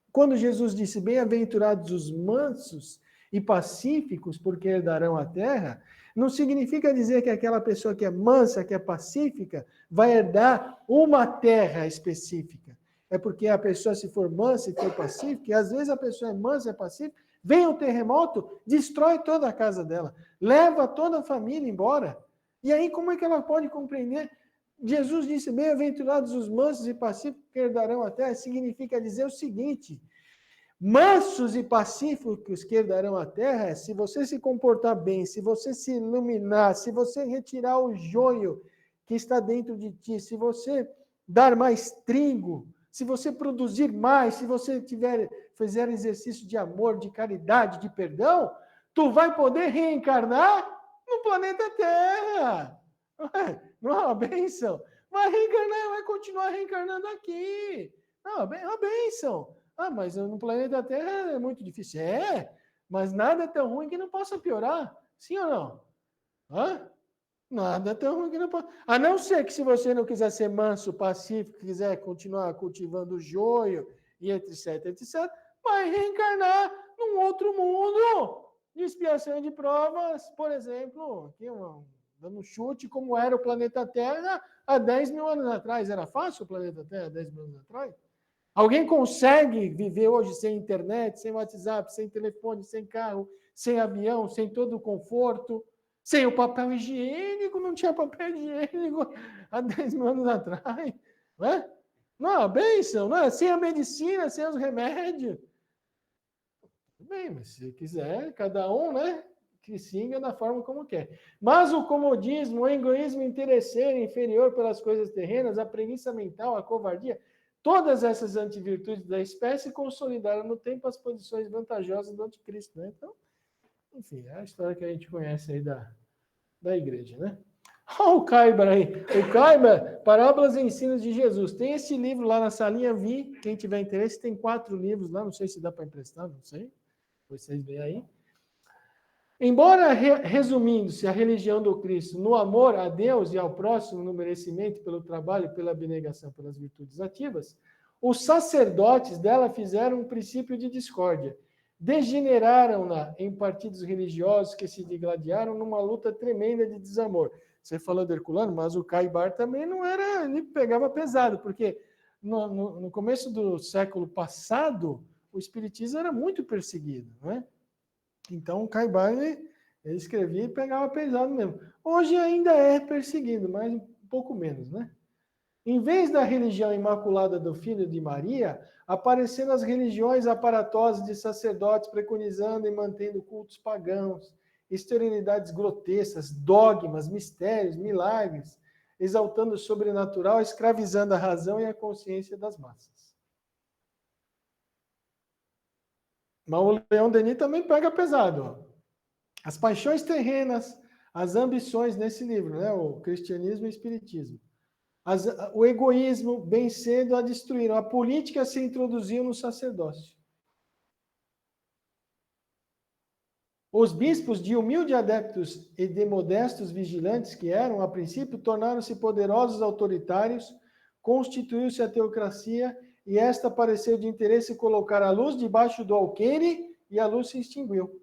Quando Jesus disse, bem-aventurados os mansos e pacíficos, porque herdarão a terra, não significa dizer que aquela pessoa que é mansa, que é pacífica, vai herdar uma terra específica. É porque a pessoa, se for mansa e for pacífica, e às vezes a pessoa é mansa e é pacífica, vem um terremoto, destrói toda a casa dela, leva toda a família embora. E aí como é que ela pode compreender? Jesus disse, bem-aventurados os mansos e pacíficos que herdarão a terra, significa dizer o seguinte, mansos e pacíficos que herdarão a terra é se você se comportar bem, se você se iluminar, se você retirar o joio que está dentro de ti, se você dar mais trigo, se você produzir mais, se você fizer exercício de amor, de caridade, de perdão, tu vai poder reencarnar no planeta Terra. Não é uma bênção? Vai reencarnar, vai continuar reencarnando aqui. Não, é uma bênção. Ah, mas no planeta Terra é muito difícil. É, mas nada é tão ruim que não possa piorar. Sim ou não? Hã? Nada tão ruim que não pode. A não ser que se você não quiser ser manso, pacífico, quiser continuar cultivando o joio e etc, etc, vai reencarnar num outro mundo de expiação de provas, por exemplo, aqui dando um chute, como era o planeta Terra há 10 mil anos atrás. Era fácil o planeta Terra há 10 mil anos atrás? Alguém consegue viver hoje sem internet, sem WhatsApp, sem telefone, sem carro, sem avião, sem todo o conforto, sem o papel higiênico? Não tinha papel higiênico há 10 mil anos atrás. Não é? Não, a bênção, não é? Sem a medicina, sem os remédios. Tudo bem, mas se quiser, cada um, né? Que singa da forma como quer. Mas o comodismo, o egoísmo interesseiro, inferior pelas coisas terrenas, a preguiça mental, a covardia, todas essas antivirtudes da espécie consolidaram no tempo as posições vantajosas do anticristo, né? Então, enfim, é a história que a gente conhece aí da igreja, né? Olha o Kaiber aí. O Kaiber, Parábolas e Ensinos de Jesus. Tem esse livro lá na salinha, vi. Quem tiver interesse, tem 4 livros lá. Não sei se dá para emprestar, não sei. Vocês veem aí. Embora, resumindo-se, a religião do Cristo no amor a Deus e ao próximo, no merecimento pelo trabalho, pela abnegação, pelas virtudes ativas, os sacerdotes dela fizeram um princípio de discórdia. Degeneraram-na em partidos religiosos que se digladiaram numa luta tremenda de desamor. Você falou do Herculano, mas o Caibar também não era, ele pegava pesado, porque no começo do século passado, o espiritismo era muito perseguido, não é? Então, o Caibar, ele escrevia e pegava pesado mesmo. Hoje ainda é perseguido, mas um pouco menos, né? Em vez da religião imaculada do Filho de Maria, apareceram as religiões aparatosas de sacerdotes preconizando e mantendo cultos pagãos, esterilidades grotescas, dogmas, mistérios, milagres, exaltando o sobrenatural, escravizando a razão e a consciência das massas. Mas o Leon Denis também pega pesado. Ó. As paixões terrenas, as ambições nesse livro, né? O Cristianismo e o Espiritismo. O egoísmo, bem cedo, a destruíram. A política se introduziu no sacerdócio. Os bispos, de humildes adeptos e de modestos vigilantes que eram, a princípio, tornaram-se poderosos autoritários, constituiu-se a teocracia, e esta pareceu de interesse colocar a luz debaixo do alqueire, e a luz se extinguiu.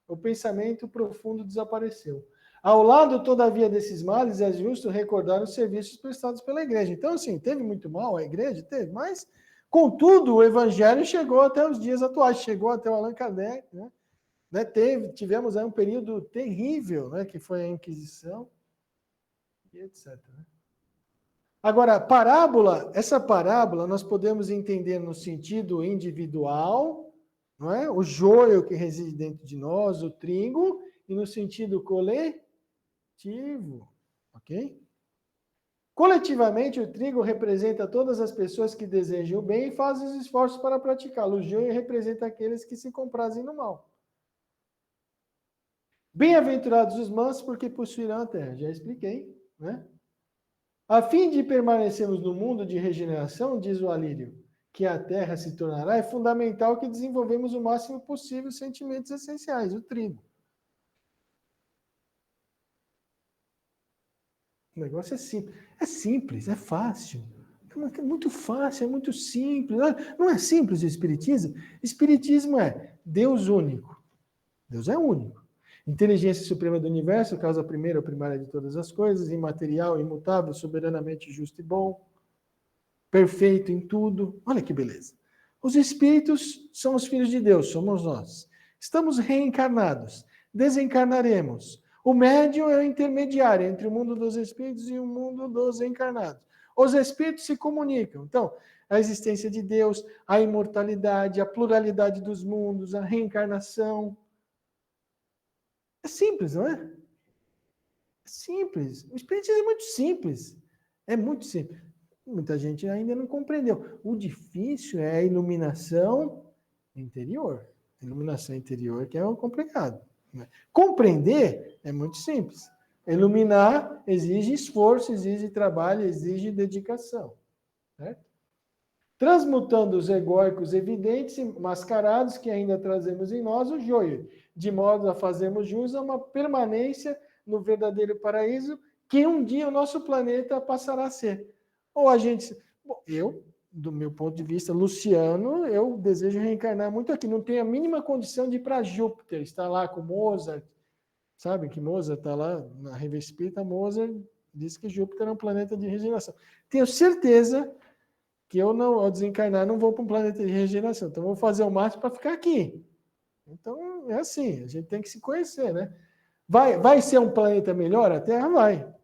O pensamento profundo desapareceu. Ao lado, todavia, desses males, é justo recordar os serviços prestados pela igreja. Então, assim, teve muito mal a igreja? Teve, mas, contudo, o evangelho chegou até os dias atuais, chegou até o Allan Kardec, né? Tivemos aí um período terrível, né, que foi a Inquisição, e etc. Né? Agora, essa parábola nós podemos entender no sentido individual, não é? O joio que reside dentro de nós, o trigo, e no sentido coletivo, ok? Coletivamente, o trigo representa todas as pessoas que desejam o bem e fazem os esforços para praticá-lo. O joio representa aqueles que se comprazem no mal. Bem-aventurados os mansos, porque possuirão a terra. Já expliquei, né? A fim de permanecermos no mundo de regeneração, diz o Alírio, que a terra se tornará, é fundamental que desenvolvemos o máximo possível os sentimentos essenciais, o trigo. O negócio é simples. É simples, é fácil. É muito fácil, é muito simples. Não é simples o Espiritismo? Espiritismo é Deus único. Deus é único. Inteligência suprema do universo, causa primeira ou primária de todas as coisas, imaterial, imutável, soberanamente justo e bom, perfeito em tudo. Olha que beleza. Os espíritos são os filhos de Deus, somos nós. Estamos reencarnados, desencarnaremos. O médium é o intermediário entre o mundo dos espíritos e o mundo dos encarnados. Os espíritos se comunicam. Então, a existência de Deus, a imortalidade, a pluralidade dos mundos, a reencarnação. É simples, não é? É simples. O espiritismo é muito simples. É muito simples. Muita gente ainda não compreendeu. O difícil é a iluminação interior. A iluminação interior que é o complicado. Né? Compreender é muito simples. Iluminar exige esforço, exige trabalho, exige dedicação. Certo? Transmutando os egóicos evidentes e mascarados que ainda trazemos em nós o joio, de modo a fazermos jus a uma permanência no verdadeiro paraíso, que um dia o nosso planeta passará a ser. Ou a gente... Bom, eu, do meu ponto de vista, Luciano, eu desejo reencarnar muito aqui. Não tenho a mínima condição de ir para Júpiter, estar lá com Mozart. Sabe que Mozart está lá na revista Espírita, Mozart diz que Júpiter é um planeta de regeneração. Tenho certeza que eu, não, ao desencarnar, não vou para um planeta de regeneração. Então, vou fazer o máximo para ficar aqui. Então, é assim, a gente tem que se conhecer, né? Vai ser um planeta melhor? A Terra vai.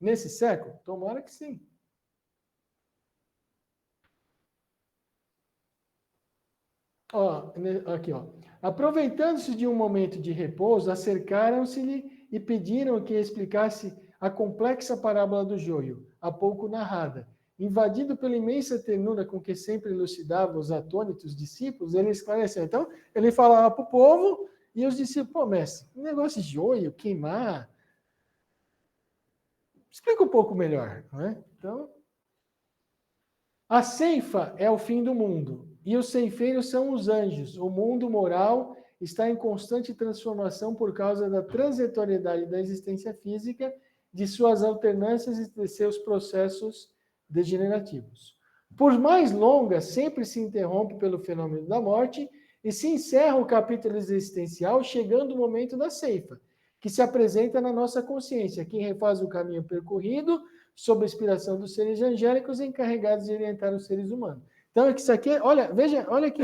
Nesse século? Tomara que sim. Ó, aqui, ó. Aproveitando-se de um momento de repouso, acercaram-se-lhe e pediram que explicasse a complexa parábola do joio, há pouco narrada. Invadido pela imensa ternura com que sempre elucidava os atônitos discípulos, ele esclareceu. Então, ele falava para o povo e os discípulos, pô, mestre, um negócio de joio, queimar. Explica um pouco melhor, não é? Então, a ceifa é o fim do mundo, e os ceifeiros são os anjos. O mundo moral está em constante transformação por causa da transitoriedade da existência física, de suas alternâncias e de seus processos degenerativos. Por mais longa, sempre se interrompe pelo fenômeno da morte e se encerra o capítulo existencial, chegando o momento da ceifa, que se apresenta na nossa consciência, que refaz o caminho percorrido sob a inspiração dos seres angélicos encarregados de orientar os seres humanos. Então, isso aqui, olha, veja, olha que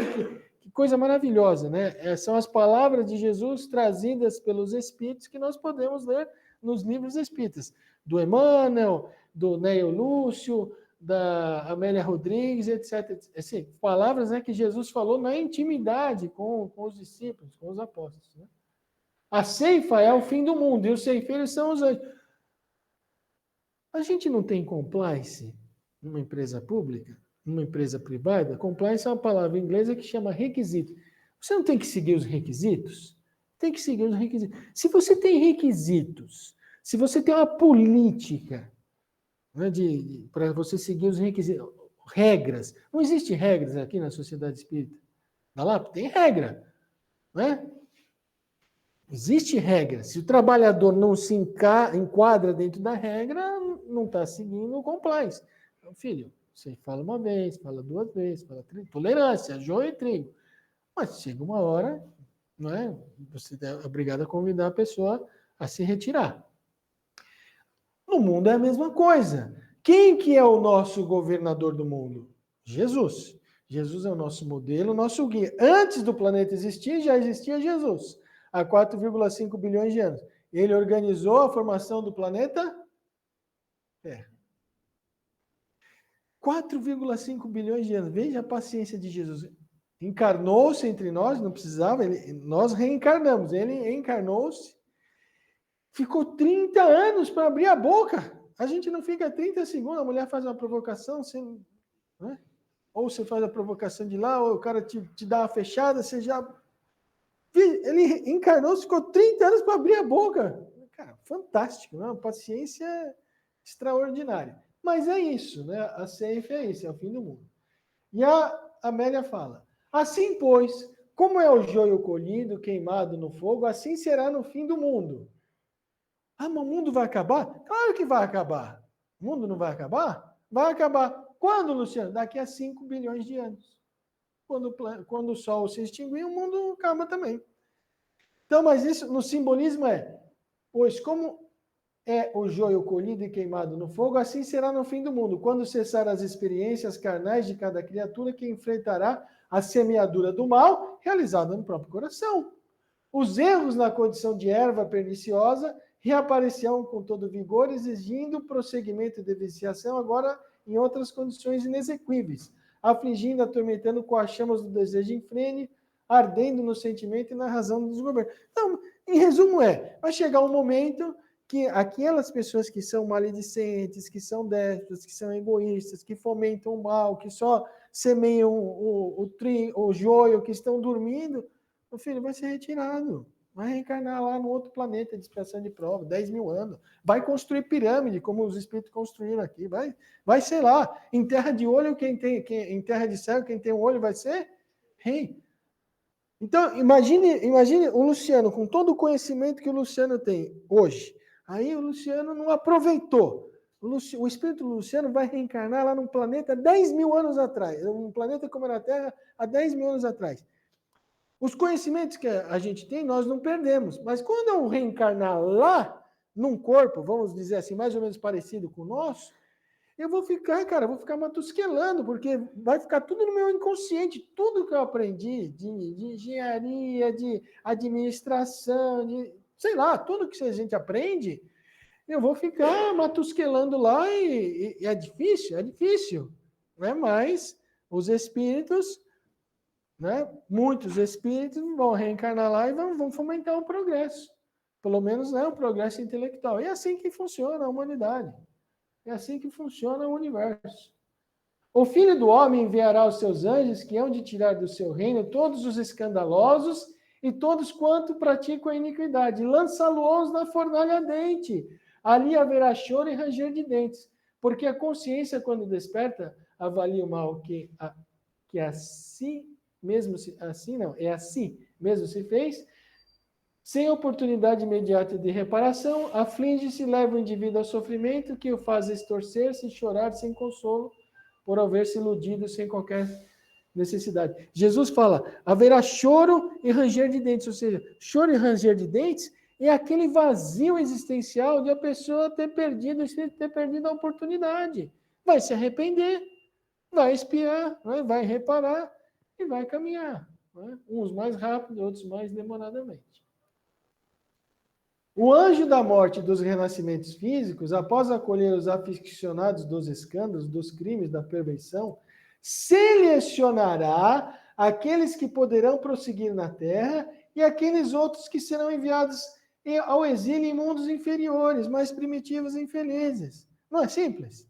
coisa maravilhosa, né? São as palavras de Jesus trazidas pelos Espíritos que nós podemos ler nos livros espíritas, do Emmanuel, do Neio Lúcio, da Amélia Rodrigues, etc. Assim, palavras, né, que Jesus falou na intimidade com os discípulos, com os apóstolos. Né? A ceifa é o fim do mundo e os ceifeiros são os anjos. A gente não tem compliance numa empresa pública, numa empresa privada? Compliance é uma palavra inglesa que chama requisito. Você não tem que seguir os requisitos? Tem que seguir os requisitos. Se você tem requisitos, se você tem uma política, né, para você seguir os requisitos, regras. Não existe regras aqui na sociedade espírita. Tá lá? Tem regra. Né? Existe regra. Se o trabalhador não se enquadra dentro da regra, não está seguindo o compliance. Então, filho, você fala uma vez, fala duas vezes, fala três. Tolerância, joio e trigo. Mas chega uma hora, não é? Você é obrigado a convidar a pessoa a se retirar. No mundo é a mesma coisa. Quem que é o nosso governador do mundo? Jesus. Jesus é o nosso modelo, o nosso guia. Antes do planeta existir, já existia Jesus. Há 4,5 bilhões de anos. Ele organizou a formação do planeta Terra. 4,5 bilhões de anos. Veja a paciência de Jesus. Encarnou-se entre nós, não precisava, nós reencarnamos. Ele encarnou-se, ficou 30 anos para abrir a boca. A gente não fica 30 segundos, a mulher faz uma provocação, você, né? Ou você faz a provocação de lá, ou o cara te dá uma fechada, você já... Ele encarnou-se, ficou 30 anos para abrir a boca. Cara, fantástico, né? Uma paciência extraordinária. Mas é isso, né? A ceifa é isso, é o fim do mundo. E a Amélia fala, assim, pois, como é o joio colhido, queimado no fogo, assim será no fim do mundo. Ah, mas o mundo vai acabar? Claro que vai acabar. O mundo não vai acabar? Vai acabar. Quando, Luciano? Daqui a 5 bilhões de anos. Quando o Sol se extinguir, o mundo acaba também. Então, mas isso no simbolismo é, pois como é o joio colhido e queimado no fogo, assim será no fim do mundo, quando cessar as experiências carnais de cada criatura que enfrentará a semeadura do mal realizada no próprio coração. Os erros na condição de erva perniciosa reaparecerão com todo vigor, exigindo prosseguimento de viciação, agora em outras condições inexequíveis, afligindo, atormentando com as chamas do desejo infrene, ardendo no sentimento e na razão do desgoverno. Então, em resumo vai chegar um momento que aquelas pessoas que são maledicentes, que são déspotas, que são egoístas, que fomentam o mal, que só semeiam o joio, que estão dormindo, o filho vai ser retirado. Vai reencarnar lá no outro planeta de expiação de prova, 10 mil anos. Vai construir pirâmide, como os espíritos construíram aqui. Vai sei lá. Em terra de olho, em terra de céu, quem tem um olho vai ser rei. Então, imagine o Luciano, com todo o conhecimento que o Luciano tem hoje. Aí o Luciano não aproveitou. O espírito do Luciano vai reencarnar lá num planeta 10 mil anos atrás. Um planeta como era a Terra há 10 mil anos atrás. Os conhecimentos que a gente tem, nós não perdemos. Mas quando eu reencarnar lá, num corpo, vamos dizer assim, mais ou menos parecido com o nosso, eu vou ficar matusquelando, porque vai ficar tudo no meu inconsciente, tudo que eu aprendi de engenharia, de administração, sei lá, tudo que a gente aprende, eu vou ficar matusquelando lá e é difícil, né? Mas os espíritos, né? Muitos espíritos vão reencarnar lá e vão fomentar o progresso, pelo menos, né, o progresso intelectual. E é assim que funciona a humanidade. É assim que funciona o universo. O Filho do Homem enviará os seus anjos, que hão de tirar do seu reino todos os escandalosos e todos quanto praticam a iniquidade, lançá-los na fornalha ardente. Ali haverá choro e ranger de dentes, porque a consciência, quando desperta, avalia o mal que assim mesmo se fez, sem oportunidade imediata de reparação, aflige-se, leva o indivíduo ao sofrimento, que o faz estorcer-se e chorar sem consolo, por haver-se iludido sem qualquer necessidade. Jesus fala, haverá choro e ranger de dentes, ou seja, choro e ranger de dentes é aquele vazio existencial de a pessoa ter perdido a oportunidade. Vai se arrepender, vai expiar, vai reparar e vai caminhar. Uns mais rápido, outros mais demoradamente. O anjo da morte dos renascimentos físicos, após acolher os aficionados dos escândalos, dos crimes, da perversão, selecionará aqueles que poderão prosseguir na terra e aqueles outros que serão enviados ao exílio em mundos inferiores, mais primitivos e infelizes. Não é simples?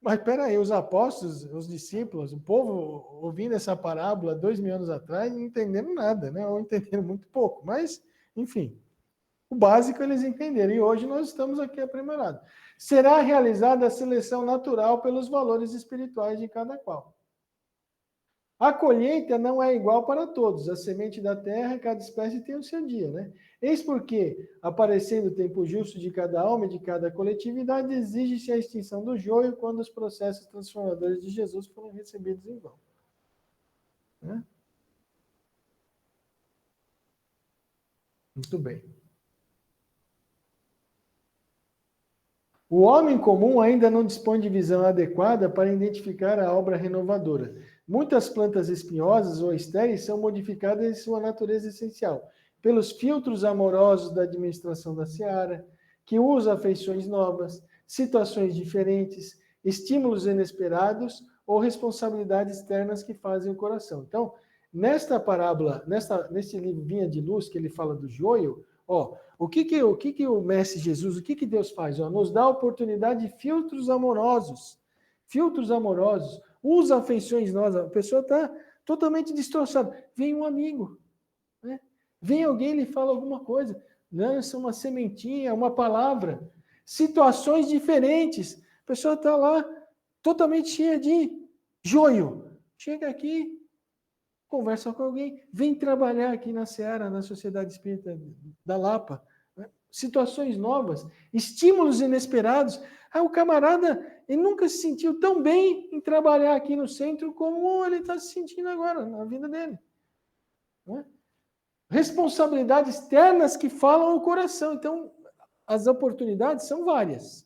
Mas peraí, os apóstolos, os discípulos, o povo ouvindo essa parábola 2000 anos atrás, não entendendo nada, né? Ou entendendo muito pouco. Mas, enfim, o básico eles entenderam. E hoje nós estamos aqui aprimorando. Será realizada a seleção natural pelos valores espirituais de cada qual. A colheita não é igual para todos. A semente da terra, cada espécie tem o seu dia, né? Eis porque, aparecendo o tempo justo de cada alma e de cada coletividade, exige-se a extinção do joio quando os processos transformadores de Jesus foram recebidos em vão. Né? Muito bem. O homem comum ainda não dispõe de visão adequada para identificar a obra renovadora. Muitas plantas espinhosas ou estéreis são modificadas em sua natureza essencial, pelos filtros amorosos da administração da seara, que usa afeições novas, situações diferentes, estímulos inesperados ou responsabilidades externas que fazem o coração. Então, nesta parábola, nesse livro Vinha de Luz, que ele fala do joio, o que o Mestre Jesus, o que Deus faz? Nos dá a oportunidade de filtros amorosos. Filtros amorosos. Usa afeições novas. A pessoa está totalmente destroçada. Vem um amigo. Né? Vem alguém e lhe fala alguma coisa. Lança uma sementinha, uma palavra. Situações diferentes. A pessoa está lá totalmente cheia de joio. Chega aqui, conversa com alguém, vem trabalhar aqui na Seara, na Sociedade Espírita da Lapa. Né? Situações novas, estímulos inesperados. O camarada, ele nunca se sentiu tão bem em trabalhar aqui no centro como ele está se sentindo agora, na vida dele. Né? Responsabilidades externas que falam o coração. Então, as oportunidades são várias.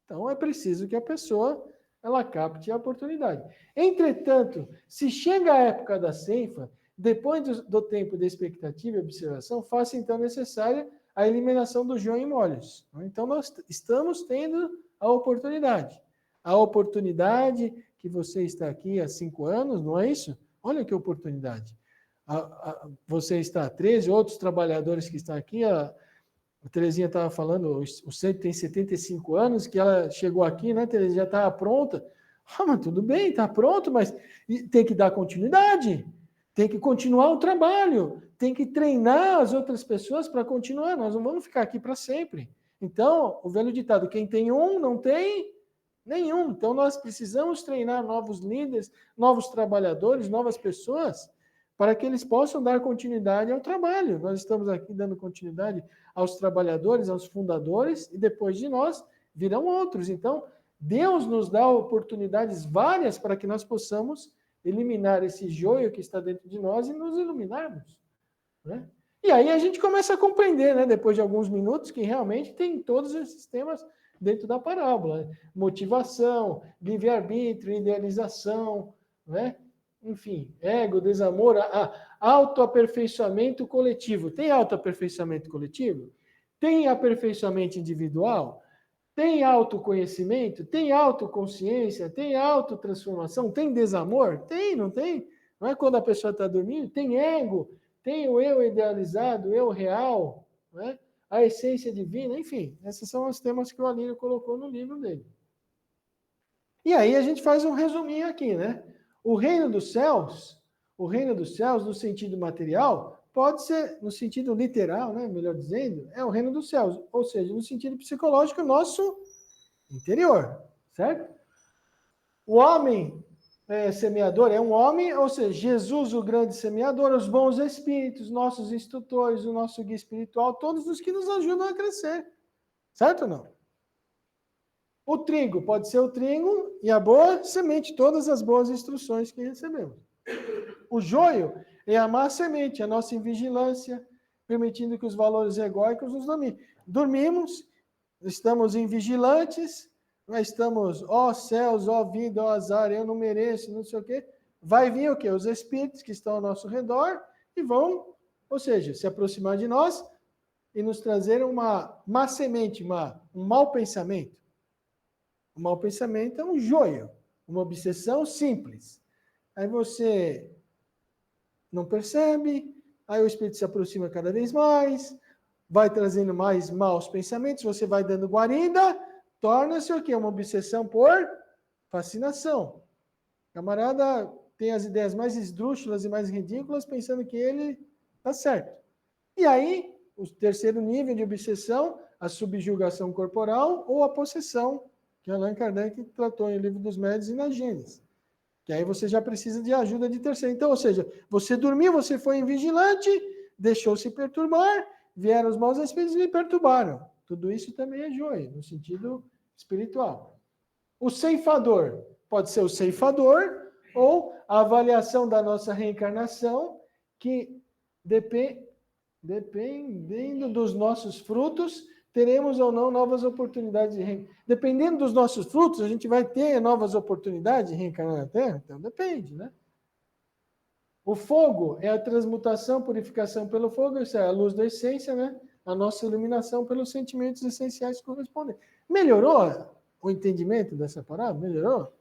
Então, é preciso que a pessoa ela capte a oportunidade. Entretanto, se chega a época da ceifa, depois do tempo de expectativa e observação, faça então necessária a eliminação do joio em molhos. Então, nós estamos tendo a oportunidade. A oportunidade que você está aqui há 5 anos, não é isso? Olha que oportunidade. Você está há 13, outros trabalhadores que estão aqui, a Terezinha estava falando, o centro tem 75 anos, que ela chegou aqui, né, Terezinha, já estava pronta. Mas tudo bem, está pronto, mas tem que dar continuidade, tem que continuar o trabalho, tem que treinar as outras pessoas para continuar, nós não vamos ficar aqui para sempre. Então, o velho ditado, quem tem um, não tem nenhum. Então, nós precisamos treinar novos líderes, novos trabalhadores, novas pessoas, para que eles possam dar continuidade ao trabalho. Nós estamos aqui dando continuidade aos trabalhadores, aos fundadores, e depois de nós virão outros. Então, Deus nos dá oportunidades várias para que nós possamos eliminar esse joio que está dentro de nós e nos iluminarmos, né? E aí a gente começa a compreender, né, depois de alguns minutos, que realmente tem todos esses temas dentro da parábola, né? Motivação, livre-arbítrio, idealização, né? Enfim, ego, desamor, autoaperfeiçoamento coletivo. Tem autoaperfeiçoamento coletivo? Tem aperfeiçoamento individual? Tem autoconhecimento? Tem autoconsciência? Tem autotransformação? Tem desamor? Tem, não tem? Não é quando a pessoa está dormindo? Tem ego? Tem o eu idealizado, o eu real, né? A essência divina, enfim. Esses são os temas que o Alírio colocou no livro dele. E aí a gente faz um resuminho aqui, né? O reino dos céus, no sentido material, pode ser, no sentido literal, né? Melhor dizendo, é o reino dos céus. Ou seja, no sentido psicológico, nosso interior, certo? O homem semeador é um homem, ou seja, Jesus, o grande semeador, os bons espíritos, nossos instrutores, o nosso guia espiritual, todos os que nos ajudam a crescer. Certo ou não? O trigo pode ser o trigo e a boa semente, todas as boas instruções que recebemos. O joio é a má semente, a nossa invigilância, permitindo que os valores egóicos nos dominem. Dormimos, estamos invigilantes, nós estamos, ó céus, ó vida, ó azar, eu não mereço, não sei o quê. Vai vir o quê? Os espíritos que estão ao nosso redor e vão, ou seja, se aproximar de nós e nos trazer uma má semente, um mau pensamento. O mau pensamento é um joio, uma obsessão simples. Aí você não percebe, aí o espírito se aproxima cada vez mais, vai trazendo mais maus pensamentos, você vai dando guarida, torna-se o quê? Uma obsessão por fascinação. O camarada tem as ideias mais esdrúxulas e mais ridículas, pensando que ele está certo. E aí, o terceiro nível de obsessão, a subjugação corporal ou a possessão, que Allan Kardec tratou em O Livro dos Médiuns e na Gênesis. Que aí você já precisa de ajuda de terceiro. Então, ou seja, você dormiu, você foi invigilante, deixou-se perturbar, vieram os maus espíritos e lhe perturbaram. Tudo isso também é joio, no sentido espiritual. O ceifador pode ser o ceifador ou a avaliação da nossa reencarnação, que dependendo dos nossos frutos, teremos ou não novas oportunidades de reencarnar. Dependendo dos nossos frutos, a gente vai ter novas oportunidades de reencarnar na Terra? Então, depende, né? O fogo é a transmutação, purificação pelo fogo, isso é a luz da essência, né? A nossa iluminação pelos sentimentos essenciais correspondentes. Melhorou o entendimento dessa parábola? Melhorou?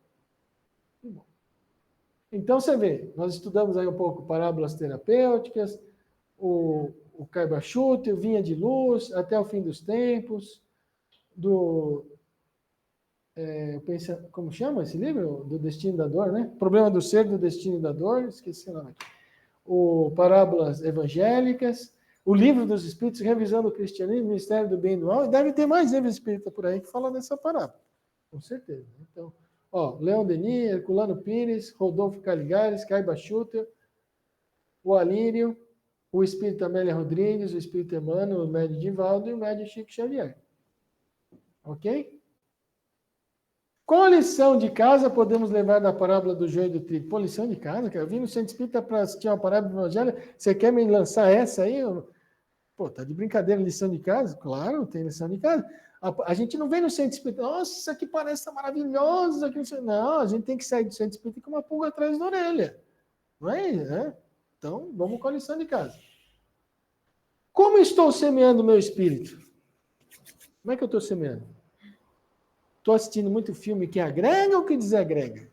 Então, você vê, nós estudamos aí um pouco parábolas terapêuticas, o Caiba-Chute, o Vinha de Luz, até o fim dos tempos, como chama esse livro? Do Destino da Dor, né? Problema do Ser, do Destino da Dor, esqueci o nome aqui. O Parábolas Evangélicas, o Livro dos Espíritos, Revisando o Cristianismo, Ministério do Bem e do Mal, e deve ter mais livros espíritas por aí que falam dessa parábola, com certeza. Então, Leon Denis, Herculano Pires, Rodolfo Caligares, Caiba-Chute, o Alírio, o Espírito Amélia Rodrigues, o Espírito Emmanuel, o Médio Divaldo e o Médio Chico Xavier. Ok? Qual a lição de casa podemos levar da parábola do joio e do trigo? Pô, lição de casa, cara. Eu vim no Centro Espírita para assistir uma parábola do Evangelho. Você quer me lançar essa aí? Pô, tá de brincadeira, lição de casa? Claro, tem lição de casa. A gente não vem no Centro Espírita, nossa, isso aqui parece maravilhoso. Não, a gente tem que sair do Centro Espírita com uma pulga atrás da orelha. Não é isso, né? Então, vamos com a lição de casa. Como estou semeando o meu espírito? Como é que eu estou semeando? Estou assistindo muito filme que agrega ou que desagrega?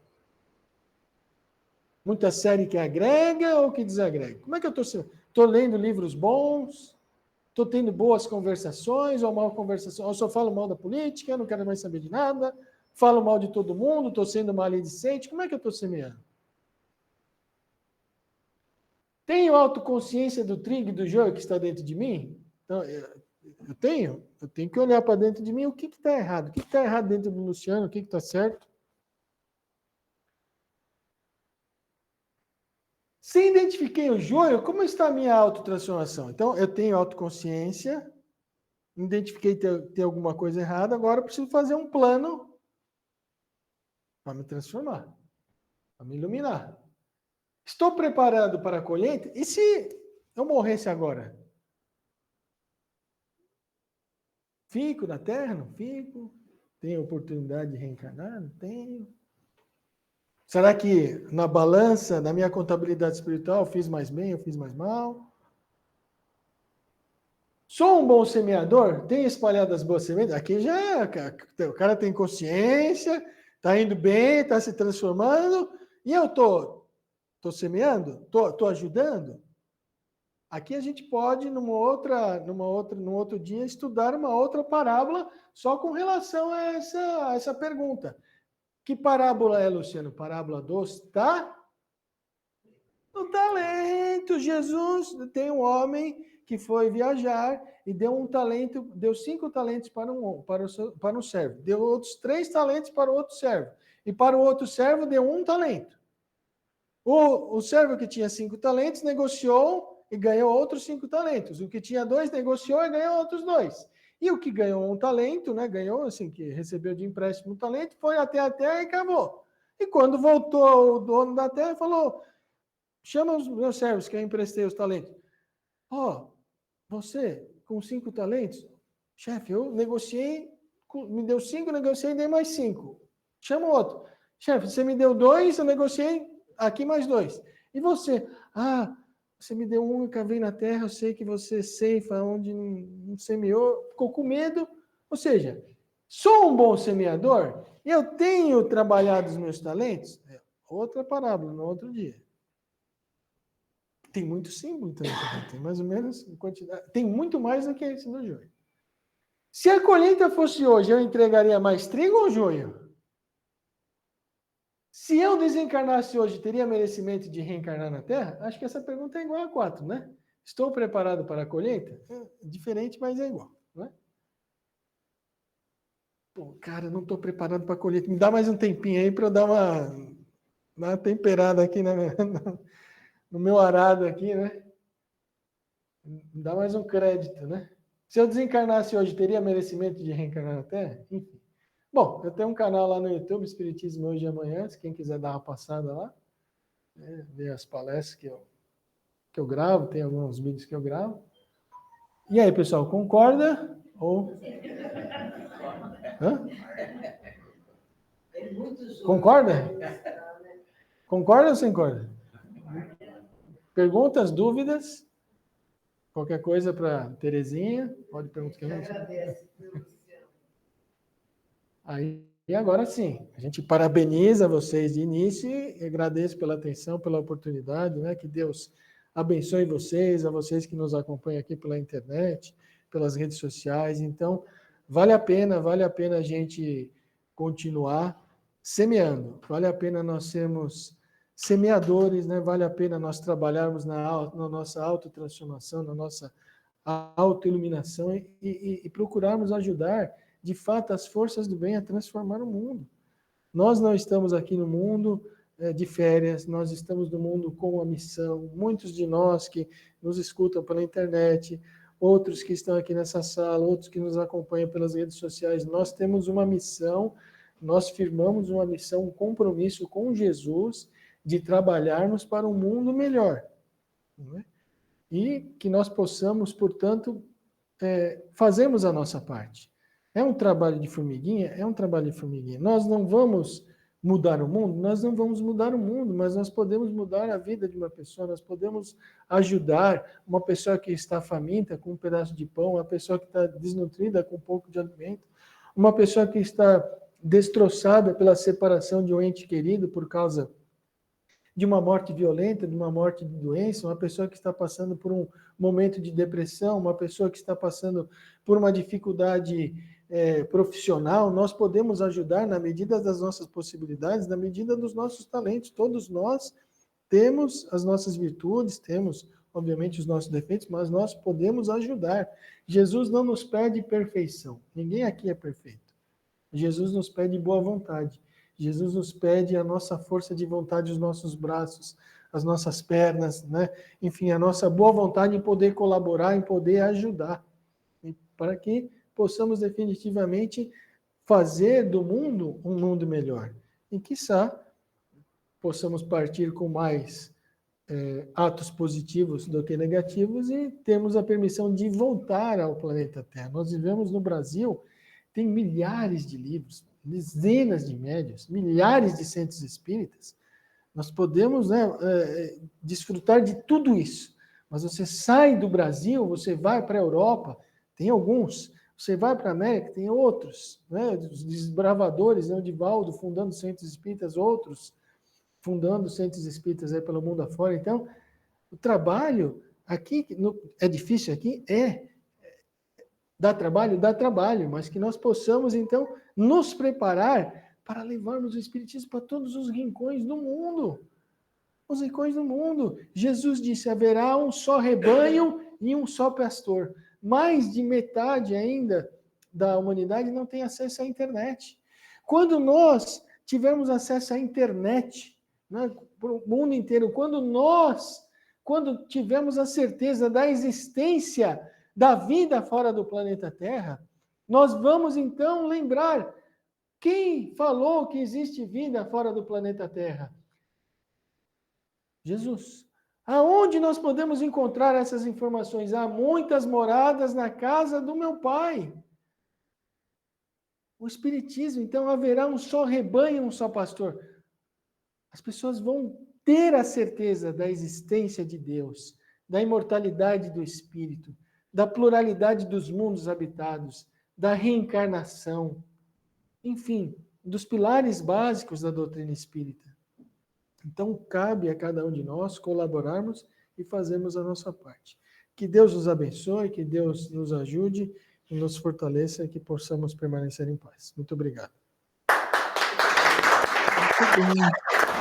Muita série que agrega ou que desagrega? Como é que eu estou semeando? Estou lendo livros bons? Estou tendo boas conversações ou mal conversações? Ou só falo mal da política, não quero mais saber de nada? Falo mal de todo mundo? Estou sendo maledicente? Como é que eu estou semeando? Tenho autoconsciência do trigo e do joio que está dentro de mim? Então, eu tenho que olhar para dentro de mim o que está errado. O que está errado dentro do Luciano, o que está certo. Se identifiquei o joio, como está a minha autotransformação? Então, eu tenho autoconsciência, identifiquei ter alguma coisa errada, agora eu preciso fazer um plano para me transformar, para me iluminar. Estou preparado para a colheita? E se eu morresse agora? Fico na Terra? Não fico? Tenho oportunidade de reencarnar? Não tenho. Será que na balança, na minha contabilidade espiritual, eu fiz mais bem, eu fiz mais mal? Sou um bom semeador? Tenho espalhado as boas sementes? Aqui já, o cara tem consciência, está indo bem, está se transformando, e eu tô semeando? Tô ajudando? Aqui a gente pode, num outro dia, estudar uma outra parábola só com relação a essa pergunta. Que parábola é, Luciano? Parábola do talento. Jesus tem um homem que foi viajar e deu um talento, deu 5 talentos para um servo, deu outros 3 talentos para o outro servo, e para o outro servo deu 1 talento. O servo que tinha 5 talentos negociou e ganhou outros 5 talentos. O que tinha 2 negociou e ganhou outros 2. E o que ganhou 1 talento, né, ganhou assim, que recebeu de empréstimo 1 talento, foi até a terra e acabou. E quando voltou o dono da terra, falou: chama os meus servos que eu emprestei os talentos. Você, com 5 talentos, chefe, eu negociei, me deu 5, negociei e dei mais 5. Chama o outro. Chefe, você me deu 2, eu negociei aqui mais 2. E você? Você me deu 1 e cavei na terra, eu sei que você ceifa onde não semeou, ficou com medo. Ou seja, sou um bom semeador? Eu tenho trabalhado os meus talentos? Outra parábola, no outro dia. Tem muito símbolo também, tem mais ou menos quantidade. Tem muito mais do que esse do joio. Se a colheita fosse hoje, eu entregaria mais trigo ou joio? Se eu desencarnasse hoje, teria merecimento de reencarnar na Terra? Acho que essa pergunta é igual a 4, né? Estou preparado para a colheita? É diferente, mas é igual, não é? Pô, cara, não estou preparado para a colheita. Me dá mais um tempinho aí para eu dar uma temperada aqui no meu arado aqui, né? Me dá mais um crédito, né? Se eu desencarnasse hoje, teria merecimento de reencarnar na Terra? Enfim. Bom, eu tenho um canal lá no YouTube, Espiritismo Hoje e Amanhã, se quem quiser dar uma passada lá, né, ver as palestras que eu gravo, tem alguns vídeos que eu gravo. E aí, pessoal, concorda? Ou... Hã? Concorda? Concorda ou sem concorda? Perguntas, dúvidas? Qualquer coisa para Terezinha? Pode perguntar. Aí, e agora sim, a gente parabeniza vocês de início e agradeço pela atenção, pela oportunidade, né? Que Deus abençoe vocês, a vocês que nos acompanham aqui pela internet, pelas redes sociais. Então, vale a pena a gente continuar semeando, vale a pena nós sermos semeadores, né? Vale a pena nós trabalharmos na nossa autotransformação, na nossa autoiluminação e procurarmos ajudar de fato as forças do bem a transformar o mundo. Nós não estamos aqui no mundo de férias, nós estamos no mundo com uma missão. Muitos de nós que nos escutam pela internet, outros que estão aqui nessa sala, outros que nos acompanham pelas redes sociais, nós temos uma missão, nós firmamos uma missão, um compromisso com Jesus de trabalharmos para um mundo melhor. Não é? E que nós possamos, portanto, fazermos a nossa parte. É um trabalho de formiguinha? É um trabalho de formiguinha. Nós não vamos mudar o mundo? Nós não vamos mudar o mundo, mas nós podemos mudar a vida de uma pessoa, nós podemos ajudar uma pessoa que está faminta com um pedaço de pão, uma pessoa que está desnutrida com um pouco de alimento, uma pessoa que está destroçada pela separação de um ente querido por causa de uma morte violenta, de uma morte de doença, uma pessoa que está passando por um momento de depressão, uma pessoa que está passando por uma dificuldade profissional, nós podemos ajudar na medida das nossas possibilidades, na medida dos nossos talentos. Todos nós temos as nossas virtudes, temos, obviamente, os nossos defeitos, mas nós podemos ajudar. Jesus não nos pede perfeição. Ninguém aqui é perfeito. Jesus nos pede boa vontade. Jesus nos pede a nossa força de vontade, os nossos braços, as nossas pernas, né? Enfim, a nossa boa vontade em poder colaborar, em poder ajudar, para que possamos definitivamente fazer do mundo um mundo melhor. E, quiçá, possamos partir com mais atos positivos do que negativos e temos a permissão de voltar ao planeta Terra. Nós vivemos no Brasil, tem milhares de livros, dezenas de médiuns, milhares de centros espíritas. Nós podemos, né, desfrutar de tudo isso. Mas você sai do Brasil, você vai para a Europa, tem alguns. Você vai para a América, tem outros. Né, os desbravadores, né, o Divaldo fundando centros espíritas, outros fundando centros espíritas aí pelo mundo afora. Então, o trabalho aqui, é difícil aqui? Dá trabalho, mas que nós possamos, então, nos preparar para levarmos o Espiritismo para todos os rincões do mundo. Os rincões do mundo. Jesus disse, haverá um só rebanho e um só pastor. Mais de metade ainda da humanidade não tem acesso à internet. Quando nós tivermos acesso à internet, né, para o mundo inteiro, quando tivermos a certeza da existência da vida fora do planeta Terra, nós vamos então lembrar quem falou que existe vida fora do planeta Terra? Jesus. Aonde nós podemos encontrar essas informações? Há muitas moradas na casa do meu Pai. O Espiritismo, então, haverá um só rebanho, um só pastor. As pessoas vão ter a certeza da existência de Deus, da imortalidade do Espírito, da pluralidade dos mundos habitados, da reencarnação, enfim, dos pilares básicos da doutrina espírita. Então, cabe a cada um de nós colaborarmos e fazermos a nossa parte. Que Deus nos abençoe, que Deus nos ajude e nos fortaleça e que possamos permanecer em paz. Muito obrigado. Muito bem.